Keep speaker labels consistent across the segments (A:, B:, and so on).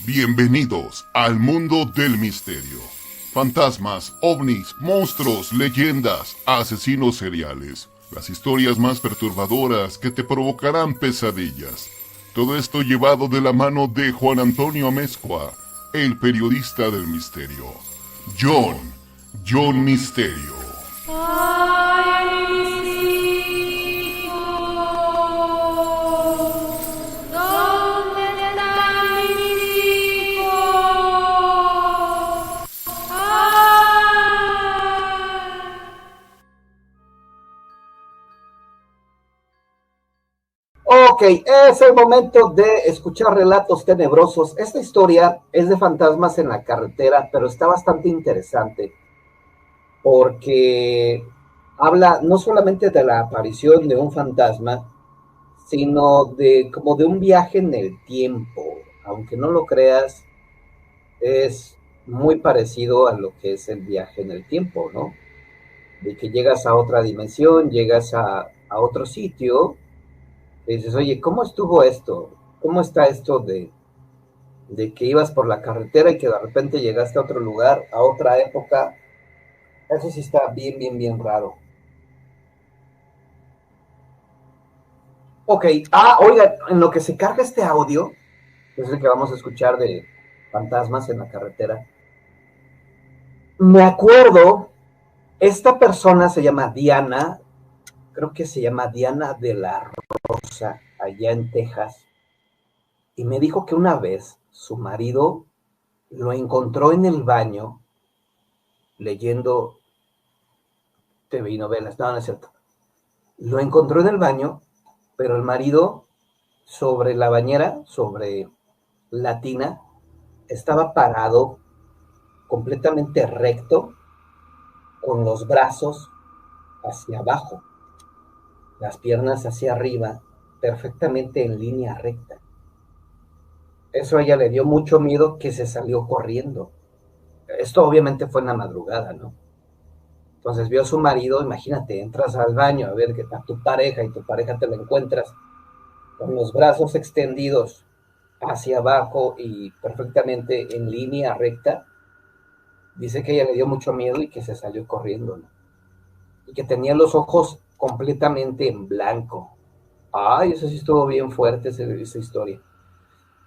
A: Bienvenidos al mundo del misterio. Fantasmas, ovnis, monstruos, leyendas, asesinos seriales. Las historias más perturbadoras que te provocarán pesadillas. Todo esto llevado de la mano de Juan Antonio Amezcua, el periodista del misterio. John Misterio.
B: Ok, es el momento de escuchar relatos tenebrosos. Esta historia es de fantasmas en la carretera, pero está bastante interesante porque habla no solamente de la aparición de un fantasma, sino de como de un viaje en el tiempo. Aunque no lo creas, es muy parecido a lo que es el viaje en el tiempo, ¿no? De que llegas a otra dimensión, llegas a otro sitio. Y dices, oye, ¿cómo estuvo esto? ¿Cómo está esto de que ibas por la carretera y que de repente llegaste a otro lugar, a otra época? Eso sí está bien raro. Ok, oiga, en lo que se carga este audio, que es el que vamos a escuchar de fantasmas en la carretera, me acuerdo, esta persona se llama Diana, creo que se llama Diana de la Rosa, allá en Texas, y me dijo que una vez su marido lo encontró en el baño leyendo TV y novelas. No, no es cierto. Lo encontró en el baño, pero el marido sobre la bañera, sobre la tina, estaba parado completamente recto, con los brazos hacia abajo, las piernas hacia arriba, perfectamente en línea recta. Eso a ella le dio mucho miedo, que se salió corriendo. Esto obviamente fue en la madrugada, ¿no? Entonces vio a su marido, imagínate, entras al baño a ver que está tu pareja y tu pareja te la encuentras con los brazos extendidos hacia abajo y perfectamente en línea recta. Dice que ella le dio mucho miedo y que se salió corriendo, ¿no? Y que tenía los ojos completamente en blanco. Ay, eso sí estuvo bien fuerte esa historia.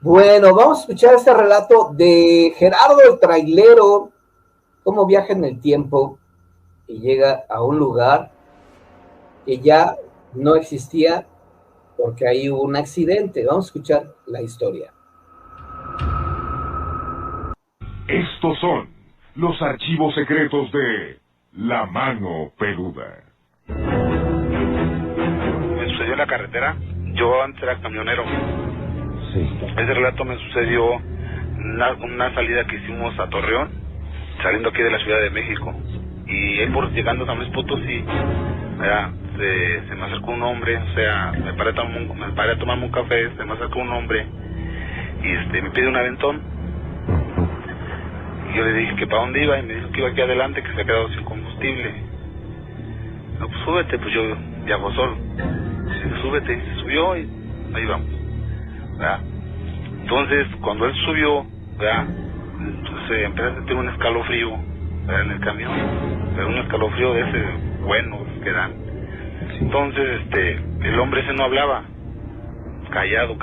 B: Bueno, vamos a escuchar este relato de Gerardo el Trailero, cómo viaja en el tiempo y llega a un lugar que ya no existía porque ahí hubo un accidente. Vamos a escuchar la historia.
A: Estos son los archivos secretos de La Mano Peluda.
C: Me sucedió en la carretera. Yo antes era camionero.
D: Sí.
C: Ese relato me sucedió una salida que hicimos a Torreón, saliendo aquí de la Ciudad de México. Y él, por llegando a San Luis Potosí, se me acercó un hombre, o sea, me paré a tomarme un café, se me acercó un hombre y me pide un aventón. Y yo le dije que para dónde iba, y me dijo que iba aquí adelante, que se ha quedado sin combustible. No, pues súbete, pues yo viajo solo. Sí, súbete, y se subió y ahí vamos. ¿Verdad? Entonces, cuando él subió, ¿verdad? Entonces empecé a sentir un escalofrío, ¿verdad? En el camión, pero un escalofrío de ese bueno que dan.
D: Sí.
C: Entonces, el hombre ese no hablaba, callado.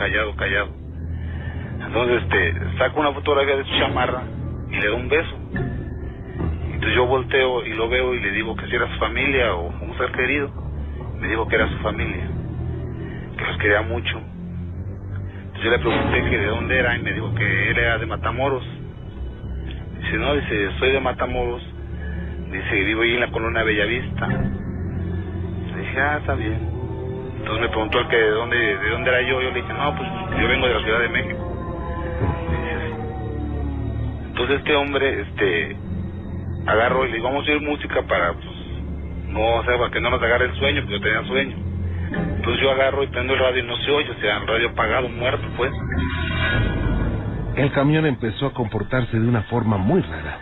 C: Entonces, saca una fotografía de su chamarra y le da un beso. Entonces yo volteo y lo veo y le digo que si era su familia o un ser querido. Me dijo que era su familia, que los quería mucho. Entonces yo le pregunté que de dónde era y me dijo que él era de Matamoros. Dice, no, dice, soy de Matamoros. Dice, vivo ahí en la colonia Bellavista. Le dije, está bien. Entonces me preguntó el que de dónde era yo. Yo le dije, no, pues yo vengo de la Ciudad de México. Entonces este hombre, agarró y le digo, vamos a oír música para, pues, no, o sea, para que no nos agarre el sueño, porque yo tenía sueño. Entonces yo agarro y prendo el radio y no se oye, o sea, el radio apagado, muerto, pues.
D: El camión empezó a comportarse de una forma muy rara.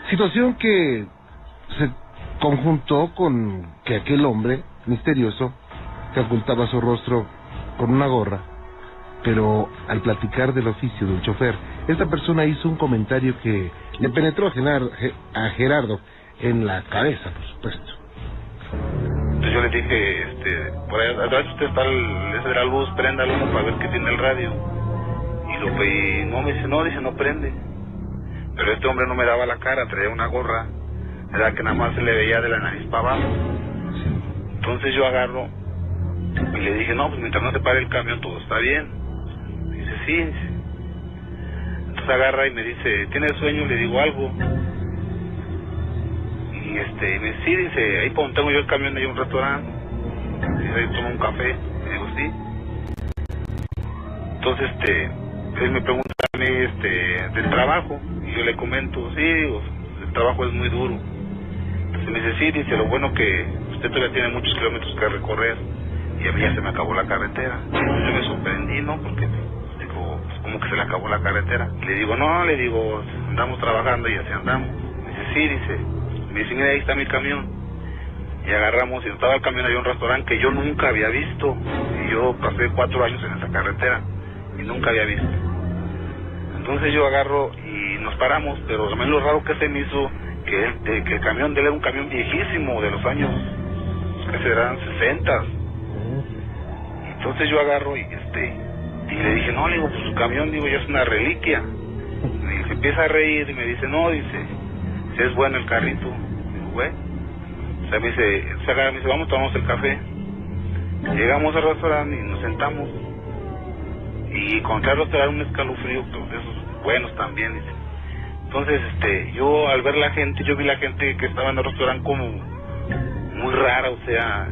D: Situación que se conjuntó con que aquel hombre misterioso que ocultaba su rostro con una gorra, pero al platicar del oficio del chofer, esta persona hizo un comentario que le penetró a Gerardo en la cabeza, por supuesto.
C: Entonces yo le dije, por ahí atrás usted está ese de la luz, préndalo para ver qué tiene el radio. Y no, me dice, no prende. Pero este hombre no me daba la cara, traía una gorra, era que nada más se le veía de la nariz para abajo. Entonces yo agarro y le dije, no, pues mientras no se pare el camión todo está bien. Y dice, sí. Entonces agarra y me dice, ¿tienes sueño? Le digo algo. Y me dice, sí, dice, ahí donde tengo yo el camión hay un restaurante. Dice, ahí tomo un café. Le digo, sí. Entonces, él me pregunta a mí, del trabajo. Y yo le comento, sí, digo, el trabajo es muy duro. Entonces me dice, sí, dice, lo bueno que usted todavía tiene muchos kilómetros que recorrer. Y a mí ya se me acabó la carretera. Yo me sorprendí, ¿no? Porque, digo, pues, ¿cómo que se le acabó la carretera? Y le digo, no, le digo, andamos trabajando y así andamos. Me dice, sí, dice. Me dice, mira, ahí está mi camión. Y agarramos, y estaba el camión, había un restaurante que yo nunca había visto. Y yo pasé 4 años en esa carretera y nunca había visto. Entonces yo agarro y nos paramos, pero también lo raro que se me hizo que el camión de él era un camión viejísimo de los años, que serán 60. Entonces yo agarro y le dije, no, le digo, pues su camión, digo, ya es una reliquia. Y se empieza a reír y me dice, no, dice, si es bueno el carrito. Digo, güey. O sea, me dice, vamos, tomamos el café. Llegamos al restaurante y nos sentamos. Y encontré al restaurante un escalofrío, pero de esos buenos también, dice. Entonces, yo al ver la gente, yo vi la gente que estaba en el restaurante como muy rara, o sea,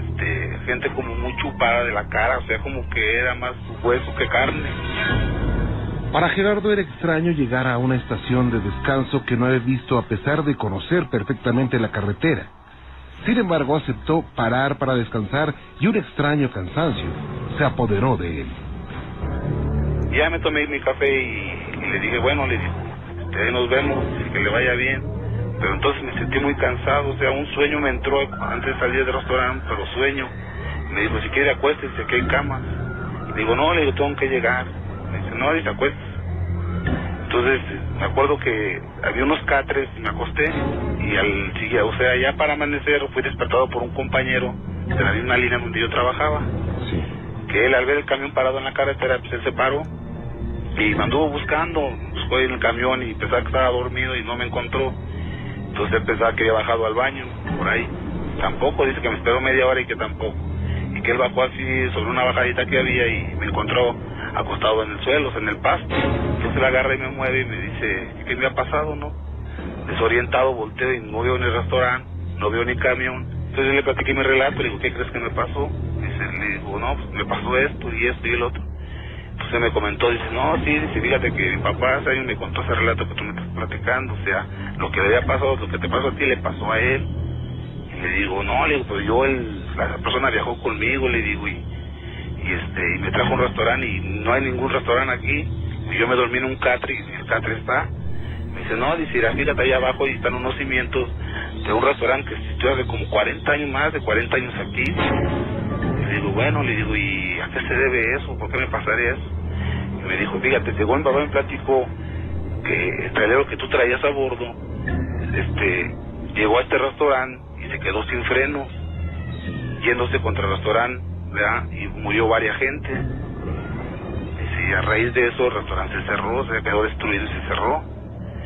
C: gente como muy chupada de la cara, o sea, como que era más hueso que carne.
D: Para Gerardo era extraño llegar a una estación de descanso que no había visto a pesar de conocer perfectamente la carretera. Sin embargo, aceptó parar para descansar y un extraño cansancio se apoderó de él.
C: Ya me tomé mi café y le dije, bueno, le dije, nos vemos, que le vaya bien. Pero entonces me sentí muy cansado, o sea, un sueño me entró antes de salir del restaurante, pero sueño. Me dijo, si quiere acuéstese, aquí hay camas. Le digo, no, le digo, tengo que llegar. Me dice, no, dice, acuéstese. Entonces, me acuerdo que había unos catres y me acosté. Y o sea, ya para amanecer fui despertado por un compañero de la misma línea donde yo trabajaba.
D: Sí.
C: Que él, al ver el camión parado en la carretera, pues él se paró y me anduvo buscando, buscó en el camión y pensaba que estaba dormido y no me encontró. Entonces él pensaba que había bajado al baño, por ahí. Tampoco, dice que me esperó media hora y que tampoco. Y que él bajó así sobre una bajadita que había y me encontró acostado en el suelo, en el pasto. Entonces él agarra y me mueve y me dice, ¿qué me ha pasado, no? Desorientado, volteo y no veo ni restaurante, no veo ni camión. Entonces yo le platiqué mi relato, le digo, ¿qué crees que me pasó? Le digo, no, pues me pasó esto y el otro. Entonces me comentó, dice, no, sí, dice, fíjate que mi papá hace años me contó ese relato que tú me estás platicando, o sea, lo que le había pasado, lo que te pasó a ti, le pasó a él. Y le digo, no, le digo, pues la persona viajó conmigo, le digo, y me trajo a un restaurante y no hay ningún restaurante aquí. Y yo me dormí en un catre y el catre está. Me dice, no, dice, fíjate allá abajo y están unos cimientos de un restaurante que existió hace como 40 años, más de 40 años aquí. Le digo, bueno, le digo, ¿y a qué se debe eso? ¿Por qué me pasaría eso? Y me dijo, fíjate, según mi papá me platicó que el trailero que tú traías a bordo, llegó a este restaurante y se quedó sin frenos, yéndose contra el restaurante, ¿verdad? Y murió varias gente. Y a raíz de eso el restaurante se cerró, se quedó destruido y se cerró.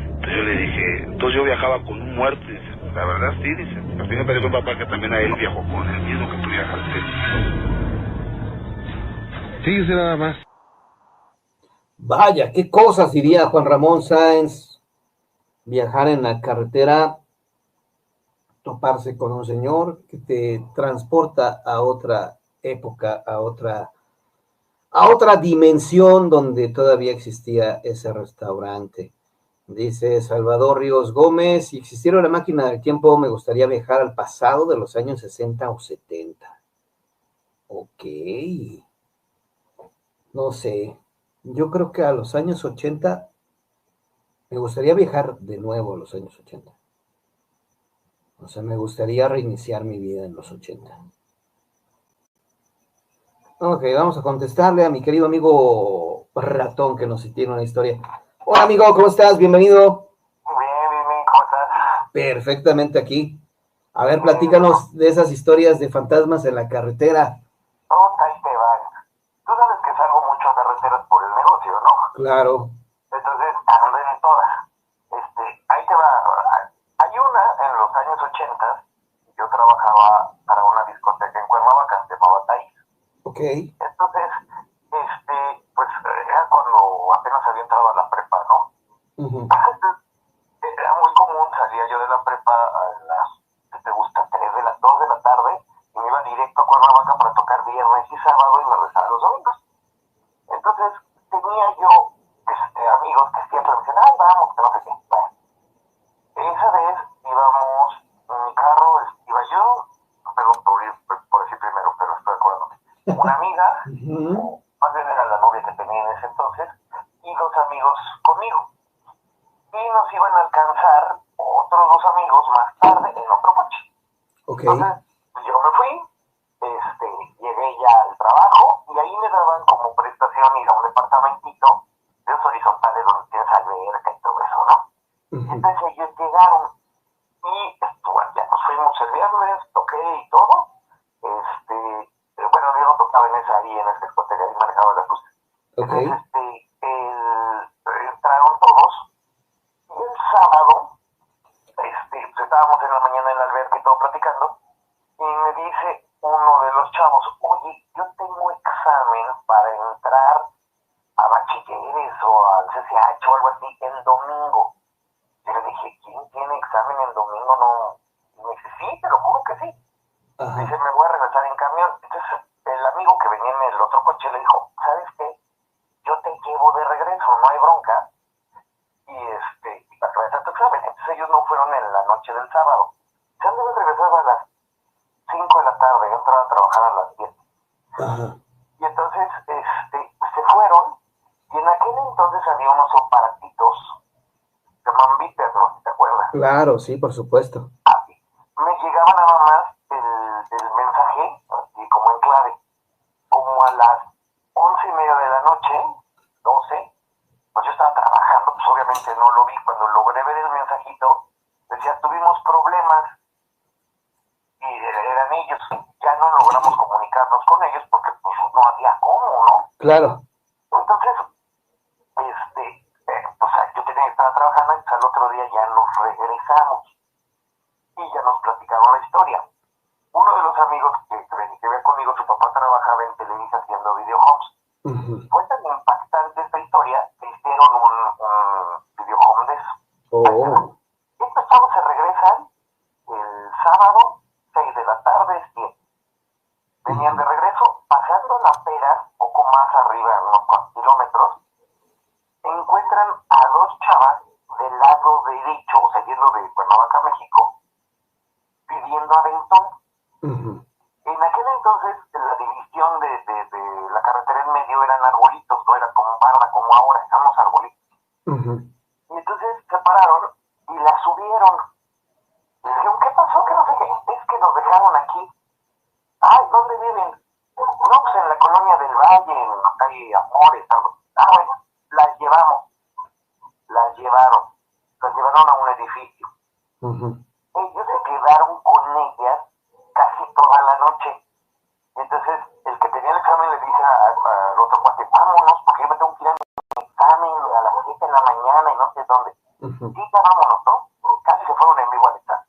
C: Entonces yo le dije, entonces yo viajaba con un muerto, y dice, la verdad sí, dice, así me parece con papá que también a él viajó con el mismo que tú viajaste.
D: Fíjese nada más.
B: Vaya, qué cosas diría Juan Ramón Sáenz. Viajar en la carretera, toparse con un señor que te transporta a otra época, a otra dimensión donde todavía existía ese restaurante. Dice Salvador Ríos Gómez, si existiera una máquina del tiempo, me gustaría viajar al pasado de los años 60 o 70. Ok. No sé. Yo creo que a los años 80, me gustaría viajar de nuevo a los años 80. O sea, me gustaría reiniciar mi vida en los 80. Ok, vamos a contestarle a mi querido amigo Ratón, que nos tiene una historia. Hola amigo, ¿cómo estás? Bienvenido.
E: Bien, ¿cómo estás?
B: Perfectamente aquí. A ver, platícanos de esas historias de fantasmas en la carretera.
E: Ahí te van. Tú sabes que salgo mucho a carreteras por el negocio, ¿no?
B: Claro.
E: Entonces ando en todas. Ahí te va. Hay una en los años 80, yo trabajaba para una discoteca en Cuernavaca, se llamaba Taís.
B: Ok.
E: Entonces, pues era cuando apenas había entrado a la prepa, ¿no?
B: Ujú.
E: Era muy común, salía yo de la prepa a las, ¿qué te gusta? 2 de la tarde, y me iba directo a Cuernavaca para tocar viernes y sábado y me regresaba los domingos. Entonces, tenía yo amigos que siempre me decían, ay, vamos, que no sé qué. Bueno, esa vez íbamos, en mi carro, iba yo, perdón por decir primero, pero estoy acordándome, una amiga,
B: Ujú.
E: más bien era la novia que tenía en ese entonces, y 2 amigos conmigo. Y nos iban a alcanzar otros 2 amigos más tarde en otro coche.
B: Ok.
E: Entonces, yo me fui, llegué ya al trabajo y ahí me daban como prestación ir a un departamentito de esos horizontales donde tienes alberca y todo eso, ¿no? Y
B: Ujú.
E: entonces ellos llegaron y bueno, ya nos fuimos el viernes, toqué y todo. Bueno, yo no tocaba ahí en esa discoteca, ahí manejaba la luz.
B: Ok.
E: Entonces, entraron todos y el sábado, pues estábamos en la mañana en la alberca y todo platicando, y me dice uno de los chavos, oye, yo tengo examen para entrar a bachilleres o al CCH o algo así el domingo. Y le dije, ¿quién tiene examen el domingo? No. Y me dice, sí, te lo juro que sí.
B: Ajá.
E: Dice, me voy a regresar en camión. Entonces, el amigo que venía en el otro coche le dijo, ¿sabes qué? Yo te llevo de regreso, no hay bronca. Y para que vayas a tu examen. Entonces ellos no fueron en la noche del sábado. Se han de haber regresado a las 5 de la tarde, yo entraba a trabajar a las 10.
B: Ajá.
E: Y entonces, se fueron, y en aquel entonces había unos aparatitos, se llaman Viper, ¿no? ¿Te acuerdas?
B: Claro, sí, por supuesto.
E: Me llegaba nada más el mensaje, así como en clave, como a las 11:30 de la noche, 12, pues yo estaba trabajando, pues obviamente no lo vi. Cuando logré ver el mensajito, decía, tuvimos problemas, y eran ellos, ya no logramos comunicarnos con ellos porque pues no había cómo, ¿no?
B: Claro.
E: Entonces, pues yo tenía que estar trabajando, y al otro día ya nos regresamos y ya nos platicaron la historia. Uno de los amigos que ve conmigo, su papá trabajaba en Televisa haciendo videohomes.
B: Ujú.
E: Fue tan impactante esta historia que hicieron un videohome de eso.
B: Oh.
E: Estos chavos se regresan el sábado, 6 de la tarde, 7. Venían de regreso, pasando la pera, poco más arriba, unos cuantos kilómetros, encuentran a 2 chavas del lado derecho, o sea, yendo de Cuernavaca, México, pidiendo aventón.
B: Ujú.
E: En aquel entonces, la división de la carretera en medio eran arbolitos, no era como barda como ahora, eran los arbolitos.
B: Ujú.
E: Y entonces se pararon y la subieron. Y dijeron, ¿qué pasó? Que no sé qué. Es que nos dejaron aquí. Ay, ¿dónde viven? No, pues en la colonia del Valle, en la calle Amores. Bueno, las llevamos. Las llevaron a un edificio.
B: Ujú.
E: Ellos se quedaron con ellas casi toda la noche. Entonces, el que tenía el examen le dice al otro cuate, vámonos, porque yo me tengo que ir a mi examen a las 7 de la mañana y no sé dónde.
B: Ujú.
E: Sí, ya vámonos, ¿no? Casi se fueron en vivo al examen.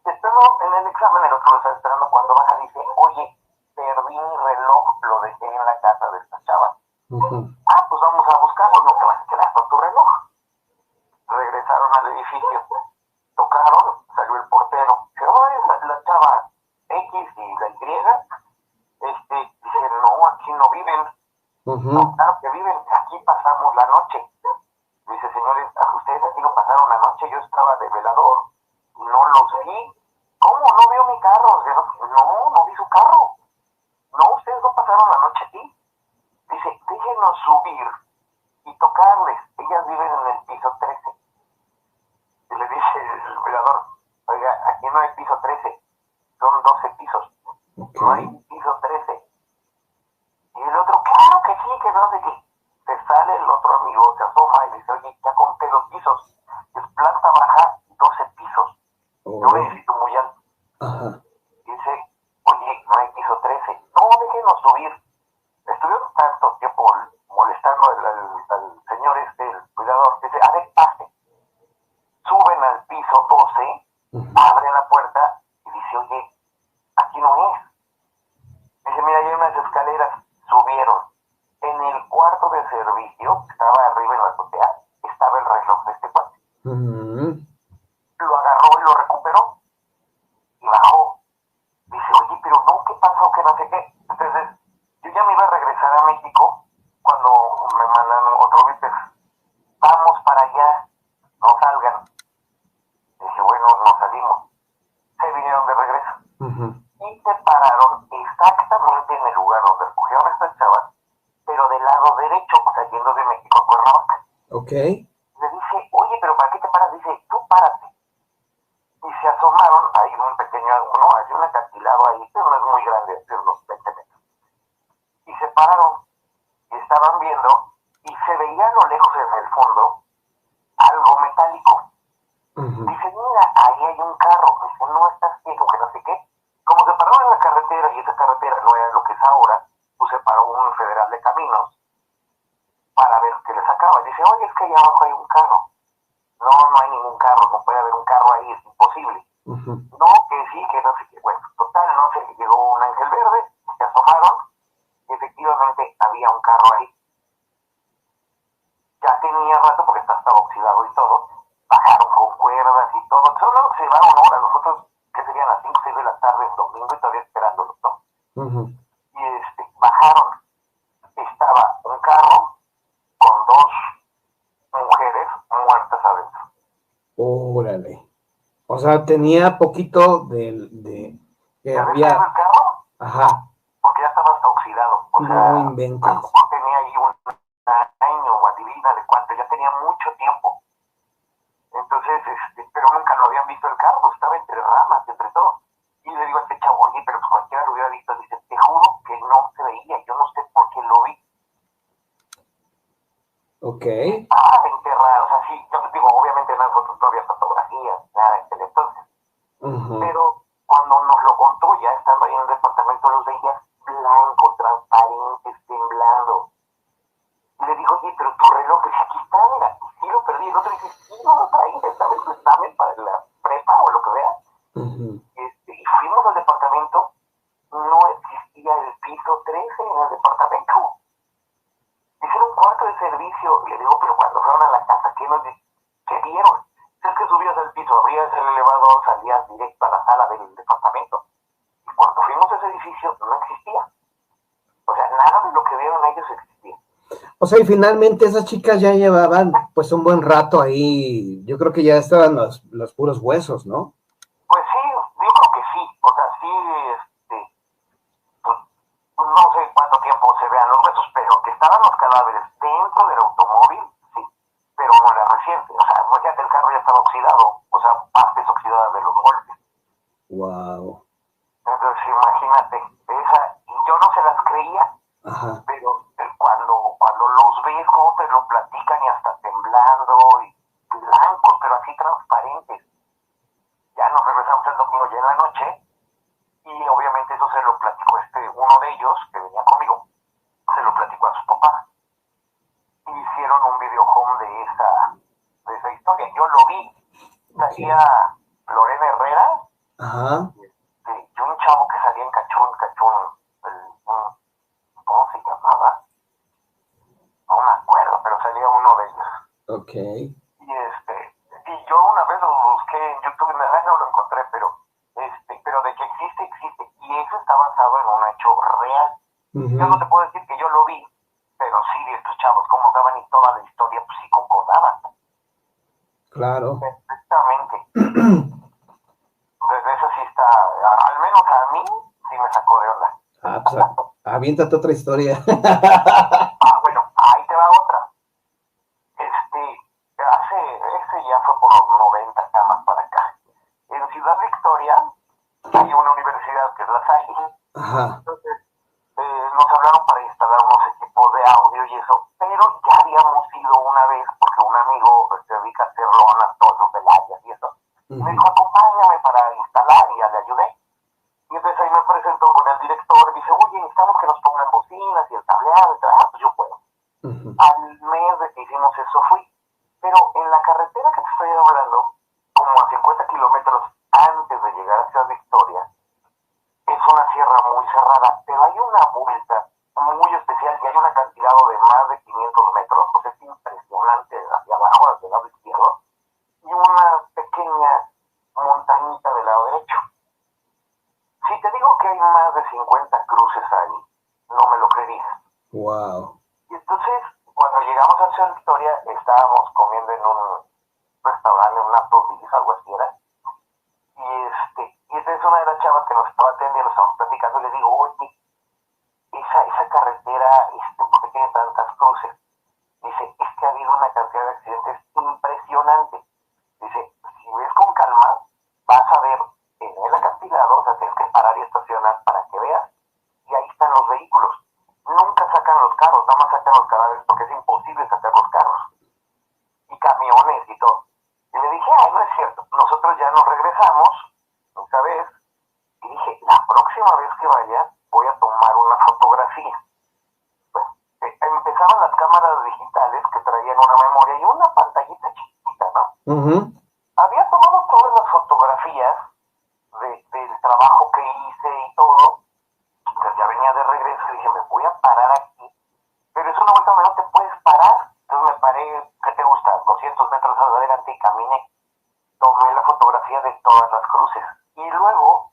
E: Estando en el examen, el otro lo está esperando. Cuando baja dice, oye, perdí mi reloj, lo dejé en la casa de esta chava.
B: Ujú.
E: Pues vamos a buscarlo, no te vas a quedar con tu reloj. Regresaron al edificio, tocaron, salió el portero. Dice, oh, la chava X y la Y. Dice, no, aquí no viven.
B: Ujú.
E: No, claro que viven, aquí pasamos la noche. Dice, señores, ustedes aquí no pasaron la noche, yo estaba de velador, no los vi. ¿Cómo? ¿No vio mi carro? No, no vi su carro. No, ustedes no pasaron la noche aquí. Dice, déjenos subir y tocarles. Ellas viven en el piso 13. Y le dice el velador, oiga, aquí no hay piso 13, son 12 pisos.
B: Ok.
E: No hay piso 13. Y el otro, claro que sí, que no sé qué. Se sale el otro amigo, se asoma aquí, ya conté los pisos. Es planta baja, 12 pisos.
B: Oh.
E: Yo necesito muy alto.
B: Ajá.
E: Dice, oye, no hay piso 13. No, déjenos subir. Estuvieron tanto tiempo molestando al señor el cuidador. Dice, a ver, pase. Suben al piso 12, abren la puerta y dice, oye, aquí no es. Dice, mira, hay unas escaleras. Subieron. En el cuarto de servicio, que estaba arriba en la azotea, estaba el reloj de este cuate. Lo agarró y lo recuperó. Y bajó. Dice, oye, pero no, ¿qué pasó? Que no sé qué. Entonces, yo ya me iba a regresar a México cuando me mandan otro viper. Vamos para allá, no salgan. Dije, bueno, nos salimos. Se vinieron de regreso. Y se pararon exactamente en el lugar donde recogieron a esta chava, pero del lado derecho, o sea, yendo de México a Cuernavaca.
B: Ok.
E: Le dice, oye, pero ¿para qué te paras? Dice, tú párate. Y se asomaron, hay un pequeño, no, hay un acantilado ahí, pero no es muy grande, es de unos 20 metros. Y se pararon, y estaban viendo, y se veía a lo lejos en el fondo algo metálico. Dice, mira, ahí hay un carro. Dice, no estás ciego, que no sé qué. Como se pararon en la carretera, y esa carretera no era lo que es ahora, pues se paró un federal de caminos para ver qué le sacaba. Dice, oye, es que allá abajo hay un carro. No, no hay ningún carro, no puede haber un carro ahí, es imposible. No, que sí, que no sé qué. Bueno, total, no sé, llegó un ángel verde, se asomaron, y efectivamente había un carro ahí. Ya tenía rato, porque estaba oxidado y todo, bajaron con cuerdas y todo. Solo se va una hora, nosotros, que serían las 5 o 6 de la tarde, el domingo, y todavía esperándolos, ¿no? Y bajaron. Estaba un carro con 2 mujeres muertas adentro.
B: Órale. O sea, tenía poquito de que
E: ¿Ya
B: había.
E: ves el carro?
B: Ajá.
E: Porque ya estaba hasta oxidado. O sea,
B: No inventes.
E: a lo mejor tenía ahí un año o adivina de cuánto, ya tenía mucho tiempo. Entonces, pero nunca lo habían visto el carro, estaba entre ramas, entre todo. Y le digo a este chavo, oye, pero pues cualquiera lo hubiera visto. Dice, te juro que no se veía, yo no sé por qué lo vi.
B: Ok.
E: Enterrado, o sea, sí, yo te digo, obviamente en las fotos no había fotografías, nada en entonces. Pero cuando nos lo contó, ya estando ahí en el departamento, los veías blancos, transparentes, temblando. Y le dijo, oye, pero tu reloj, dice, aquí está, mira, y sí lo perdí. El otro dice, sí, no lo traí, esta vez tu examen para la prepa o lo que sea. Y fuimos al departamento, no existía el piso 13 en el departamento. Hicieron un cuarto de servicio. Y le digo, pero cuando fueron a la casa, ¿qué vieron? Si es que subías al piso, abrías el elevador, salías directo a la sala del departamento. Y cuando fuimos a ese edificio, no existía. O sea, nada de lo que vieron ellos existía.
B: O sea, y finalmente esas chicas ya llevaban pues un buen rato ahí. Yo creo que ya estaban los puros huesos, ¿no?
E: Pues sí, yo creo que sí. O sea, sí, pues, no sé cuánto tiempo se vean los huesos, pero que estaban los cadáveres dentro del automóvil, sí. Pero no era reciente. O sea, pues ya el carro ya estaba oxidado. O sea, partes oxidadas de los golpes.
B: Wow.
E: Entonces, imagínate, y yo no se las creía.
B: Ajá.
E: Pero cuando los ves, cómo te lo platican y hasta temblando y blancos, pero así transparentes. Ya nos regresamos el domingo ya en la noche y obviamente eso se lo platicó uno de ellos que venía conmigo, se lo platicó a sus papás. Y hicieron un video home de esa historia. Yo lo vi. Salía Lorena Herrera.
B: Ajá.
E: Y un chavo que salía en Cachún, ¿cómo se llamaba? No me acuerdo, pero salía uno de ellos.
B: Ok.
E: Y yo una vez lo busqué en YouTube, en verdad no lo encontré, pero de que existe. Y eso está basado en un hecho real. Yo no te puedo decir que yo lo vi, pero sí de estos chavos, cómo daban y toda la historia, pues sí concordaban.
B: Claro.
E: Perfectamente. Entonces eso sí está, al menos a mí, sí me sacó de onda.
B: Ah, pues aviéntate otra historia.
E: Bueno, ahí te va otra. Ya fue por los 90 camas para acá. En Ciudad Victoria hay una universidad que es la Salle.
B: Ajá.
E: Entonces, nos hablaron para instalar unos equipos de audio y eso, pero ya habíamos ido una vez porque un amigo amigo se dedica a hacer lonas, toldos, velayas y eso. Me dijo, acompáñame para instalar, y ya le ayudé. Y entonces ahí me presentó con el director, dice, oye, necesitamos que nos pongan bocinas y el tableado, y tal. Pues yo puedo. Al mes de que hicimos eso fui. Pero en la carretera que te estoy hablando, como a 50 kilómetros antes de llegar hacia Victoria, es una sierra muy cerrada, pero hay una vuelta muy especial y hay un acantilado de más de 500 metros, pues es impresionante hacia abajo, hacia el lado izquierdo, y una pequeña montañita del lado derecho. Si te digo que hay más de 50 cruces ahí, no me lo creerías.
B: Wow.
E: Y entonces, cuando llegamos hacia Victoria, estábamos comiendo en un restaurante, en una Applebee's, algo así era. Y entonces una de las chavas que nos estaba atendiendo, estamos platicando, y le digo, oye, esa carretera, ¿por qué tiene tantas cruces? Dice, es que ha habido una cantidad de accidentes impresionante. Dice, si ves con calma, vas a ver en el acantilado, o sea, tienes que parar y estacionar para que veas, y ahí están los vehículos. Nunca sacan los carros, nada más sacan los cadáveres, porque es imposible sacar los carros. Y camiones y todo. Y le dije, ay, no es cierto. Nosotros ya nos regresamos, esta vez, y dije, la próxima vez que vaya, voy a tomar una fotografía. Bueno, empezaban las cámaras digitales que traían una memoria y una pantallita chiquita, ¿no? Había tomado todas las fotografías del trabajo que hice y todo. Entonces ya venía de regreso y dije, me voy a parar aquí. Pero es una vuelta donde no te puedes parar. Entonces me paré, ¿qué te gusta? 200 metros adelante y caminé. Tomé la fotografía de todas las cruces. Y luego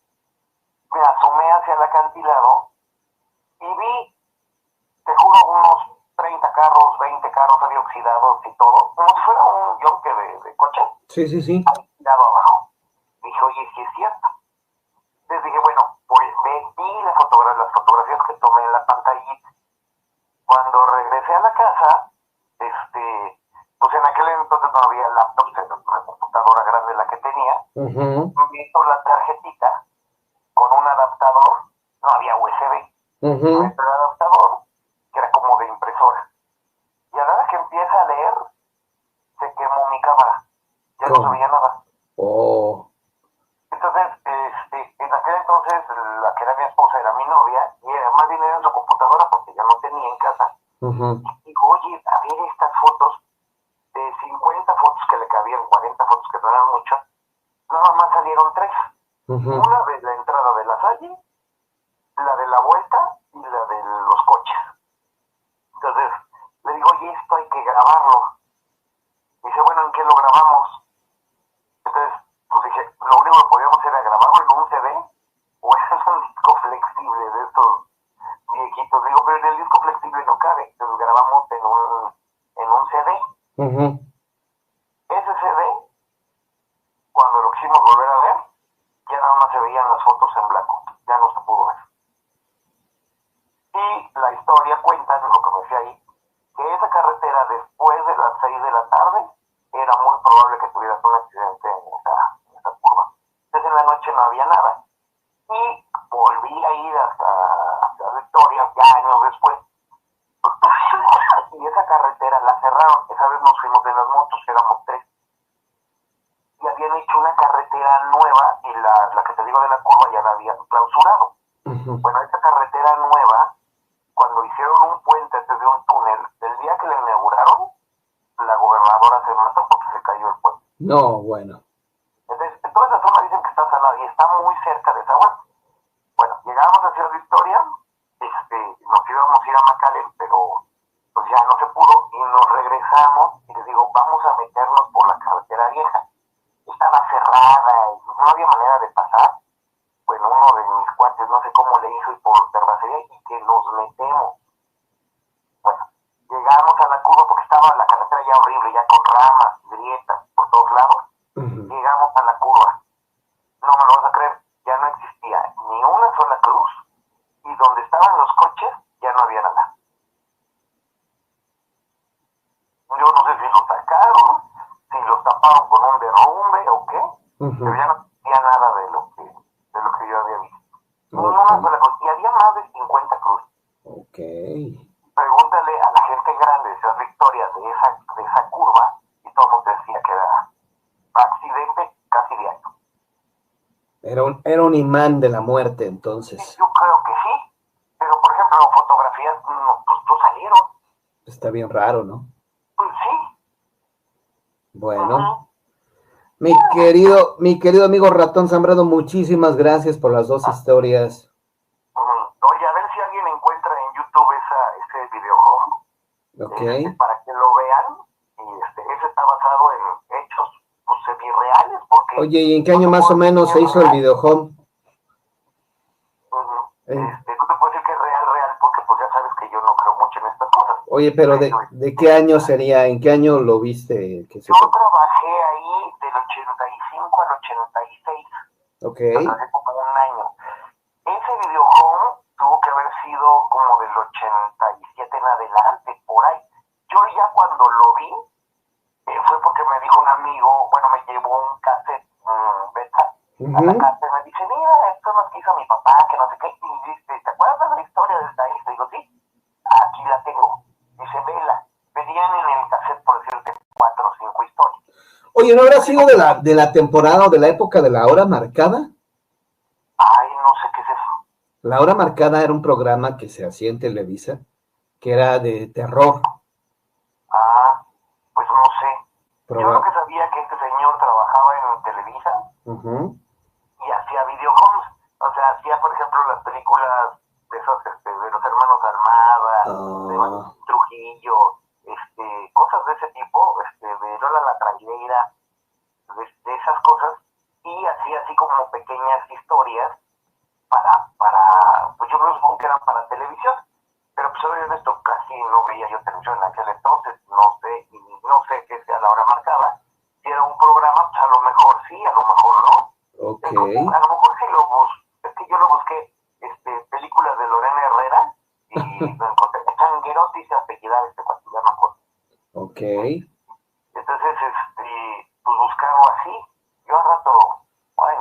E: me asomé hacia el acantilado y vi, te juro, unos 30 carros, 20 carros había oxidados y todo, como si fuera un yonque de coche.
B: Sí, sí, sí.
E: Ahí tirado abajo. Dije, oye, sí es cierto. Entonces dije, bueno, pues vi las fotografías que tomé en la pantallita. Cuando regresé a la casa, pues en aquel entonces no había laptops, era una computadora grande la que tenía, meto la tarjetita con un adaptador, no había USB, meto el adaptador, que era como de impresora. Y a la hora que empieza a leer, se quemó mi cámara, ya no se veía nada. Entonces, en aquel entonces, la que era mi esposa era mi novia, y era más dinero en su computadora porque ya no tenía en casa. Y digo, oye, a ver estas fotos, de 50 fotos que le cabían, 40 fotos que no eran muchas, nada más salieron 3. Una de la entrada de la Salle, la de la vuelta y la de los coches. Entonces, le digo, oye, esto hay que grabarlo. Dice, bueno, ¿en qué lo grabamos? Entonces, pues dije, lo único que podíamos era grabarlo en un CD o en un disco flexible de estos viejitos. Digo, pero en el disco flexible no cabe. Entonces grabamos en un CD. Ese CD, cuando lo quisimos volver a ver, ya nada más se veían las fotos en blanco. Ya no se pudo ver. Y la historia cuenta, lo que me decía ahí, que esa carretera después de las 6 de la tarde era muy probable que tuvieras un accidente en esa curva. Entonces en la noche no había nada. Y volví a ir hasta Victoria, ya años después. Y esa carretera la cerraron. Esa vez nos fuimos de las motos, éramos 3. Y habían hecho una carretera nueva y la que te digo de la curva ya la habían clausurado. Bueno, esa carretera nueva, cuando hicieron un puente antes de un túnel, el día que la inauguraron, la gobernadora se mató porque se cayó el puente.
B: No, bueno.
E: Entonces, en toda esa zona dicen que está salada y está muy cerca de esa vuelta. Bueno, llegamos hacia Victoria, nos íbamos a ir a McAllen, pero pues ya no se pudo y nos regresamos y les digo, vamos a meternos por la carretera vieja. Estaba cerrada y no había manera de pasar. Bueno, uno de mis cuates, no sé cómo le hizo y por terracería y que nos metemos. Bueno, llegamos a la curva porque estaba la carretera ya horrible, ya con ramas, grietas por todos lados. Llegamos a la curva. No me lo vas a creer, ya no existía ni una sola cruz y donde estaban los coches ya no había nada. Yo no sé si los sacaron, si los taparon con un derrumbe o qué, pero ya no había nada de lo que yo había visto. Una sola cruz, y había más de 50 cruces. Pregúntale a la gente grande de Ciudad Victoria de esa curva y
B: Era un imán de la muerte, entonces.
E: Yo creo que sí, pero por ejemplo, fotografías, no salieron.
B: Está bien raro, ¿no?
E: Pues sí.
B: Bueno, mi querido amigo Ratón Zambrano, muchísimas gracias por las dos historias.
E: Oye, a ver si alguien encuentra en YouTube ese videojuego.
B: Ok.
E: Para que lo vean. Y ese está basado en hechos pues, semi-reales. Porque
B: Oye, ¿y en qué año más o menos se hizo el videohome?
E: No te puedo decir que es real, porque pues ya sabes que yo no creo mucho en estas cosas.
B: Oye, pero ¿de qué año sería? ¿En qué año lo viste?
E: Yo trabajé ahí del 85 al 86.
B: Ok.
E: Trabajé como un año. Ese videojuego tuvo que haber sido como del 87 en adelante, por ahí. Yo ya cuando lo vi, fue porque me dijo un amigo, bueno, me llevó un cassette beta a la casa y me dice, mira, esto es lo que hizo mi papá, que no sé qué, y dice, ¿te acuerdas de la historia de esta isla? Y digo, sí, aquí la tengo. Dice, vela. Venían en el cassette, por decirte, 4 o 5 historias.
B: Oye, ¿no habrá sido de la temporada o de la época de La Hora Marcada?
E: Ay, no sé qué es eso.
B: La Hora Marcada era un programa que se hacía en Televisa, que era de terror.
E: Ah, pues no sé. Yo lo que sabía que este señor trabajaba en Televisa y hacía videojuegos. O sea, hacía, por ejemplo, las películas de esos, de los hermanos Almada, de Trujillo, cosas de ese tipo, de Lola la Trailera, de esas cosas, y hacía así como pequeñas historias pues yo me supongo que eran para televisión, pero pues obviamente esto casi no veía yo televisión en aquel entonces, no sé qué sea La Hora Marcada. Si era un programa, pues a lo mejor sí, a lo mejor no.
B: Ok.
E: A lo mejor sí lo busqué, es que yo lo busqué, películas de Lorena Herrera, y lo encontré. Changuerotti se apellidaba cuando ya me acuerdo.
B: Ok.
E: Entonces, pues buscaba así. Yo al rato, a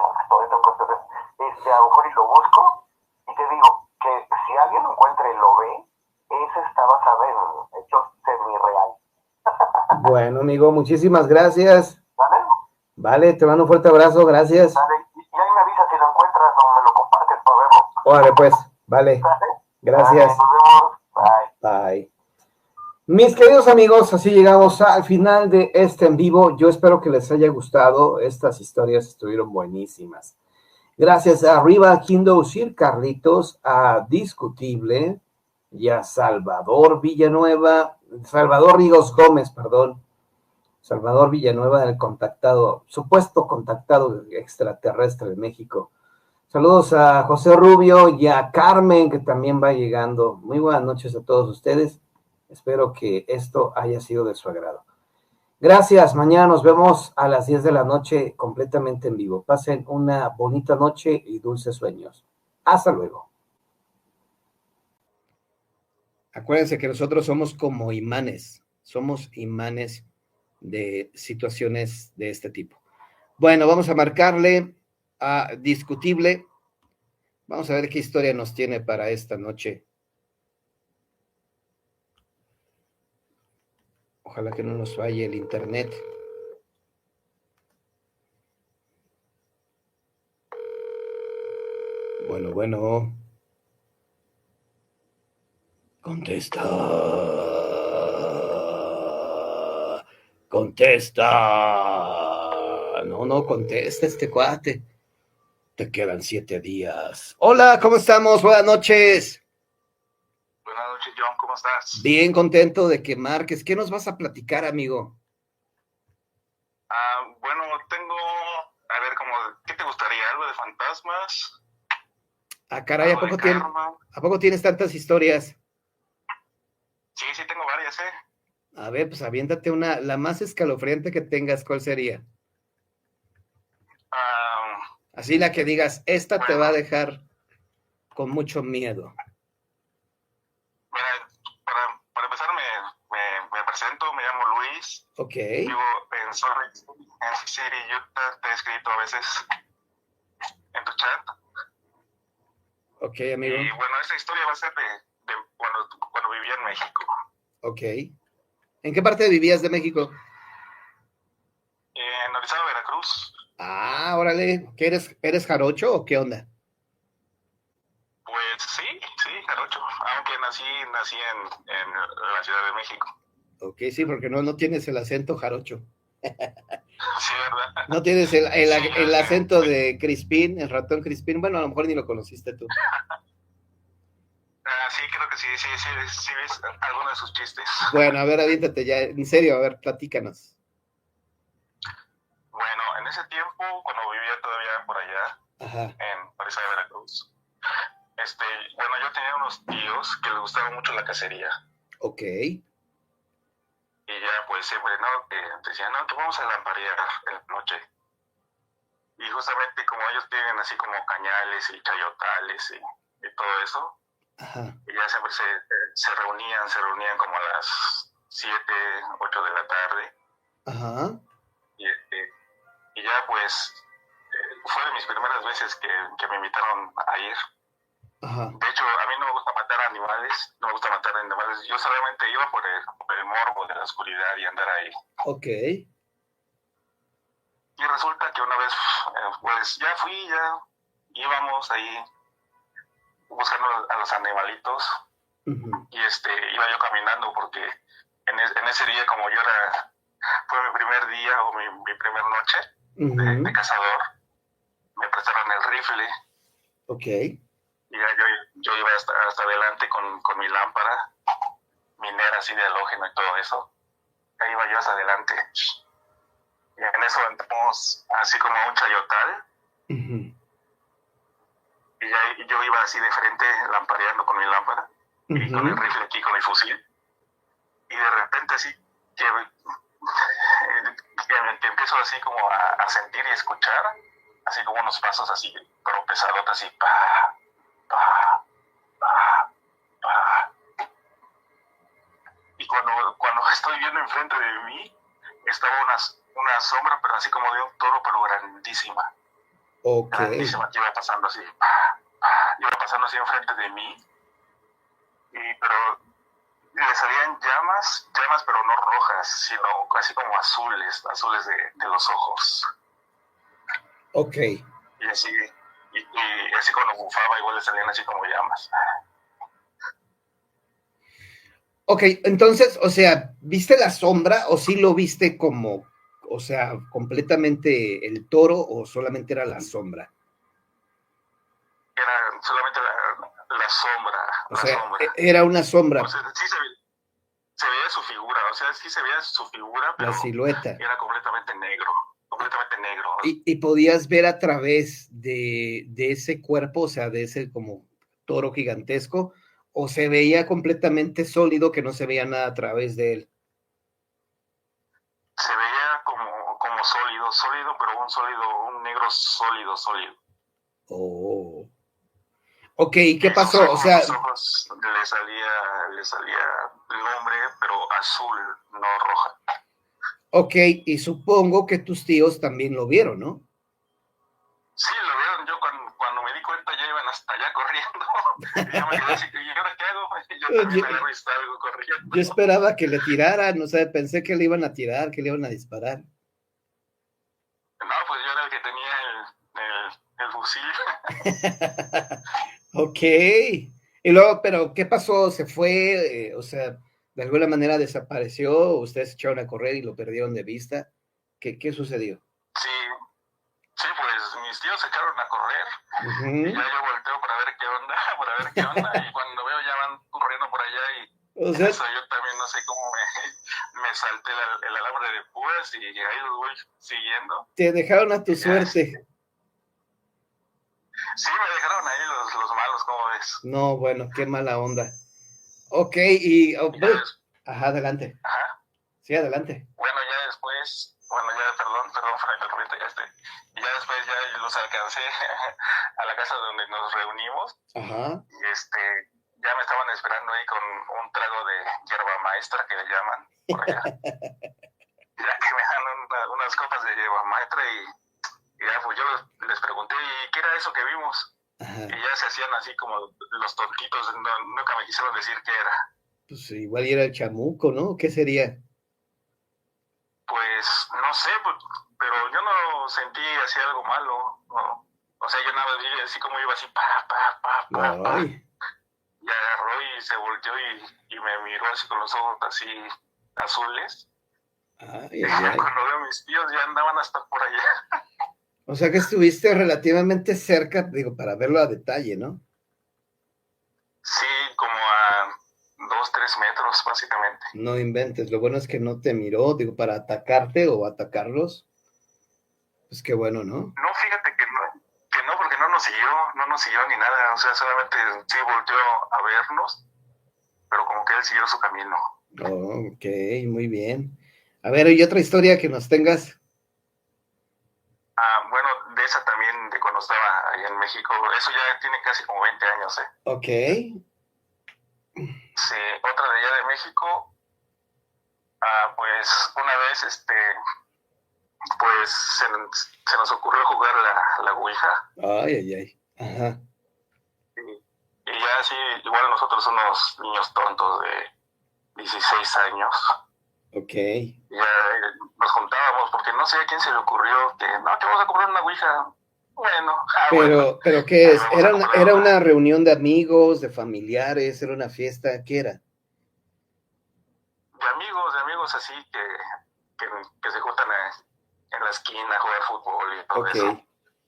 E: lo mejor y lo busco, y te digo que si alguien lo encuentra y lo ve, ese está basado en hechos semi-real.
B: Bueno, amigo, muchísimas gracias.
E: ¿Vale?
B: Vale, te mando un fuerte abrazo, gracias.
E: Vale, y ahí me avisas si lo encuentras o me lo compartes para verlo.
B: Órale, pues, vale. Gracias.
E: Vale, nos vemos. Bye.
B: Bye. Mis queridos amigos, así llegamos al final de este en vivo. Yo espero que les haya gustado. Estas historias estuvieron buenísimas. Gracias a Riva Kindo Sir Carlitos, a Discutible y a Salvador Ríos Gómez, perdón. Salvador Villanueva, el supuesto contactado extraterrestre de México. Saludos a José Rubio y a Carmen, que también va llegando. Muy buenas noches a todos ustedes. Espero que esto haya sido de su agrado. Gracias, mañana nos vemos a las 10 de la noche completamente en vivo. Pasen una bonita noche y dulces sueños. Hasta luego. Acuérdense que nosotros somos como imanes, somos imanes de situaciones de este tipo. Bueno, vamos a marcarle a Discutible. Vamos a ver qué historia nos tiene para esta noche. Ojalá que no nos falle el internet. Bueno. Contesta. No contesta este cuate. Te quedan 7 días. Hola, ¿cómo estamos? Buenas noches.
C: Buenas noches, John, ¿cómo estás?
B: Bien contento de que marques. ¿Qué nos vas a platicar, amigo?
C: Bueno, a ver, ¿qué te gustaría? ¿Algo de fantasmas?
B: Caray, ¿a poco tienes tantas historias?
C: Sí, tengo varias,
B: A ver, pues aviéntate la más escalofriante que tengas, ¿cuál sería? Así la que digas, esta te va a dejar con mucho miedo.
C: Mira, para empezar me presento, me llamo Luis.
B: Ok.
C: Vivo en Salt Lake City, Utah. Te he escrito a veces en tu chat.
B: Ok, amigo.
C: Y bueno, esta historia va a ser de cuando vivía en México.
B: Ok. ¿En qué parte vivías de México?
C: En en Orizaba, Veracruz.
B: Ah, órale, ¿qué eres jarocho o qué onda?
C: Pues sí, jarocho, aunque nací en la Ciudad de México.
B: Ok, sí, porque no tienes el acento jarocho.
C: Sí, ¿verdad?
B: No tienes
C: Sí,
B: el acento de Crispín, el ratón Crispín. Bueno, a lo mejor ni lo conociste tú.
C: sí, creo que sí ves alguno de sus chistes.
B: Bueno, a ver, aviéntate ya, en serio, a ver, platícanos.
C: Bueno, en ese tiempo, cuando vivía todavía por allá,
B: Ajá,
C: en Orizaba, Veracruz, bueno, yo tenía unos tíos que les gustaba mucho la cacería.
B: ok,
C: Y ya, pues siempre, ¿no? Que decían, no, que vamos a lamparear en la noche. Y justamente como ellos tienen así como cañales y chayotales y todo eso,
B: ajá,
C: y ya siempre se reunían como a las 7, 8 de la tarde.
B: ajá,
C: Y, y ya, pues, fue de mis primeras veces que me invitaron a ir.
B: ajá,
C: De hecho, a mí no me gusta matar animales, no me gusta matar animales. Yo solamente iba por el morbo de la oscuridad y andar ahí.
B: ok,
C: Y resulta que una vez, pues ya íbamos ahí buscando a los animalitos.
B: uh-huh,
C: Y iba yo caminando porque en ese día, como fue mi primer día o mi primer noche
B: uh-huh,
C: de cazador, me prestaron el rifle
B: ok,
C: y ya yo iba hasta adelante con mi lámpara minera así de halógeno y todo eso. Ahí iba yo hasta adelante. Y en eso entramos así como a un chayotal
B: uh-huh,
C: y ya yo iba así de frente lampareando con mi lámpara y con el rifle aquí, con el fusil. Y de repente así que empiezo así como a sentir y escuchar así como unos pasos así, pero pesadotes así, pa, pa, pa, pa. Y cuando estoy viendo enfrente de mí, estaba una sombra, pero así como de un toro, pero grandísima.
B: ok,
C: Grandísima, que iba pasando así, iba pasando así enfrente de mí, pero le salían llamas, pero no rojas, sino así como azules de los ojos.
B: ok,
C: Y así cuando bufaba igual le salían así como llamas.
B: ok, entonces, o sea, ¿viste la sombra o sí lo viste como, o sea, completamente el toro o solamente era la sombra?
C: Era solamente la sombra.
B: O sea, era una sombra.
C: O sea, sí se veía su figura, o sea, sí se veía su figura, pero
B: la silueta.
C: Era completamente negro.
B: Y podías ver a través de ese cuerpo, o sea, de ese como toro gigantesco, o se veía completamente sólido que no se veía nada a través de él.
C: Se veía como sólido, pero un negro sólido.
B: Oh. Ok, ¿qué pasó? O sea,
C: los ojos le salía lumbre, pero azul, no roja.
B: Ok, y supongo que tus tíos también lo vieron, ¿no?
C: Sí, lo vieron. Yo cuando me di cuenta ya iban hasta allá corriendo. Y yo me quedé así, ¿y ahora qué hago? Yo también agarro y salgo corriendo.
B: Yo esperaba que le tiraran, o sea, pensé que le iban a tirar, que le iban a disparar.
C: No, pues yo era el que tenía el fusil.
B: Ok. Y luego, pero ¿qué pasó? ¿Se fue? O sea, ¿de alguna manera desapareció? ¿Ustedes se echaron a correr y lo perdieron de vista? ¿Qué sucedió?
C: Sí, pues mis tíos se echaron a correr.
B: Uh-huh.
C: Y ya yo volteo para ver qué onda. Y cuando veo ya van corriendo por allá y eso yo también no sé cómo me salté el alambre de púas y ahí los voy siguiendo.
B: Te dejaron a tu suerte.
C: Sí, me dejaron ahí los malos, ¿cómo ves?
B: No, bueno, qué mala onda. Ok, y... Ajá, adelante.
C: Ajá.
B: Sí, adelante.
C: Bueno, ya después... perdón, Frank, y ya después ya los alcancé a la casa donde nos reunimos.
B: Ajá.
C: Y ya me estaban esperando ahí con un trago de hierba maestra que le llaman por allá. Ya que me dan unas copas de hierba maestra y ya pues yo les pregunté, ¿y qué era eso que vimos? Ajá. Y ya se hacían así como los tontitos, nunca me quisieron decir qué era.
B: Pues igual era el chamuco, ¿no? ¿Qué sería?
C: Pues no sé, pero yo no sentí así algo malo, ¿no? O sea, yo nada más vi así como iba así, pa.
B: Ay,
C: Y agarró y se volteó y me miró así con los ojos así azules.
B: ay, ay.
C: Cuando veo a mis tíos ya andaban hasta por allá.
B: O sea que estuviste relativamente cerca, digo, para verlo a detalle, ¿no?
C: Sí, como a 2, 3 metros básicamente.
B: No inventes. Lo bueno es que no te miró, digo, para atacarte o atacarlos. Pues qué bueno, ¿no?
C: No, fíjate que no, porque no nos siguió ni nada. O sea, solamente sí volteó a vernos, pero como que él siguió su camino.
B: Oh, ok, muy bien. A ver, ¿y otra historia que nos tengas?
C: Bueno, de esa también de cuando estaba allá en México. Eso ya tiene casi como 20 años, ¿eh?
B: Ok,
C: Sí, otra de allá de México. Pues una vez, pues se nos ocurrió jugar la Ouija.
B: ay, ay, ay. Ajá,
C: Y ya así, igual nosotros unos niños tontos de 16 años.
B: ok.
C: Y ya nos juntábamos porque no sé a quién se le ocurrió que no, que vamos a comprar una Ouija. Bueno, bueno.
B: Pero ¿qué es?
C: Vamos a comprar
B: ¿Era una reunión de amigos, de familiares? ¿Era una fiesta? ¿Qué era?
C: de amigos así que se juntan en la esquina a jugar fútbol y todo
B: Ok.
C: eso.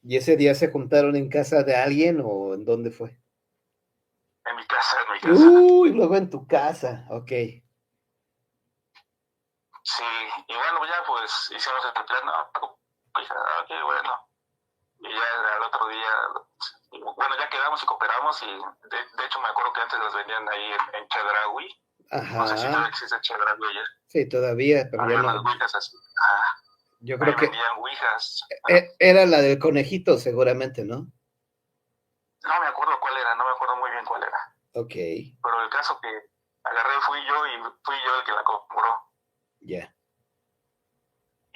B: ¿Y ese día se juntaron en casa de alguien o en dónde fue?
C: En mi casa.
B: Uy, luego en tu casa, ok.
C: Sí, y bueno, ya pues hicimos el plan, no, Ouija, ok, bueno. Y ya al otro día, bueno, ya quedamos y cooperamos y de hecho me acuerdo que antes las vendían ahí en Chedraui. No sé si todavía
B: Ajá.
C: existe Chedraui allá.
B: Sí, todavía, pero ya
C: Había
B: no.
C: unas ouijas así.
B: Yo
C: Ahí
B: creo que
C: vendían ouijas.
B: era la del conejito, seguramente, ¿no?
C: No me acuerdo cuál era, no me acuerdo muy bien cuál era.
B: Ok,
C: Pero el caso que agarré fui yo el que la compró.
B: ya.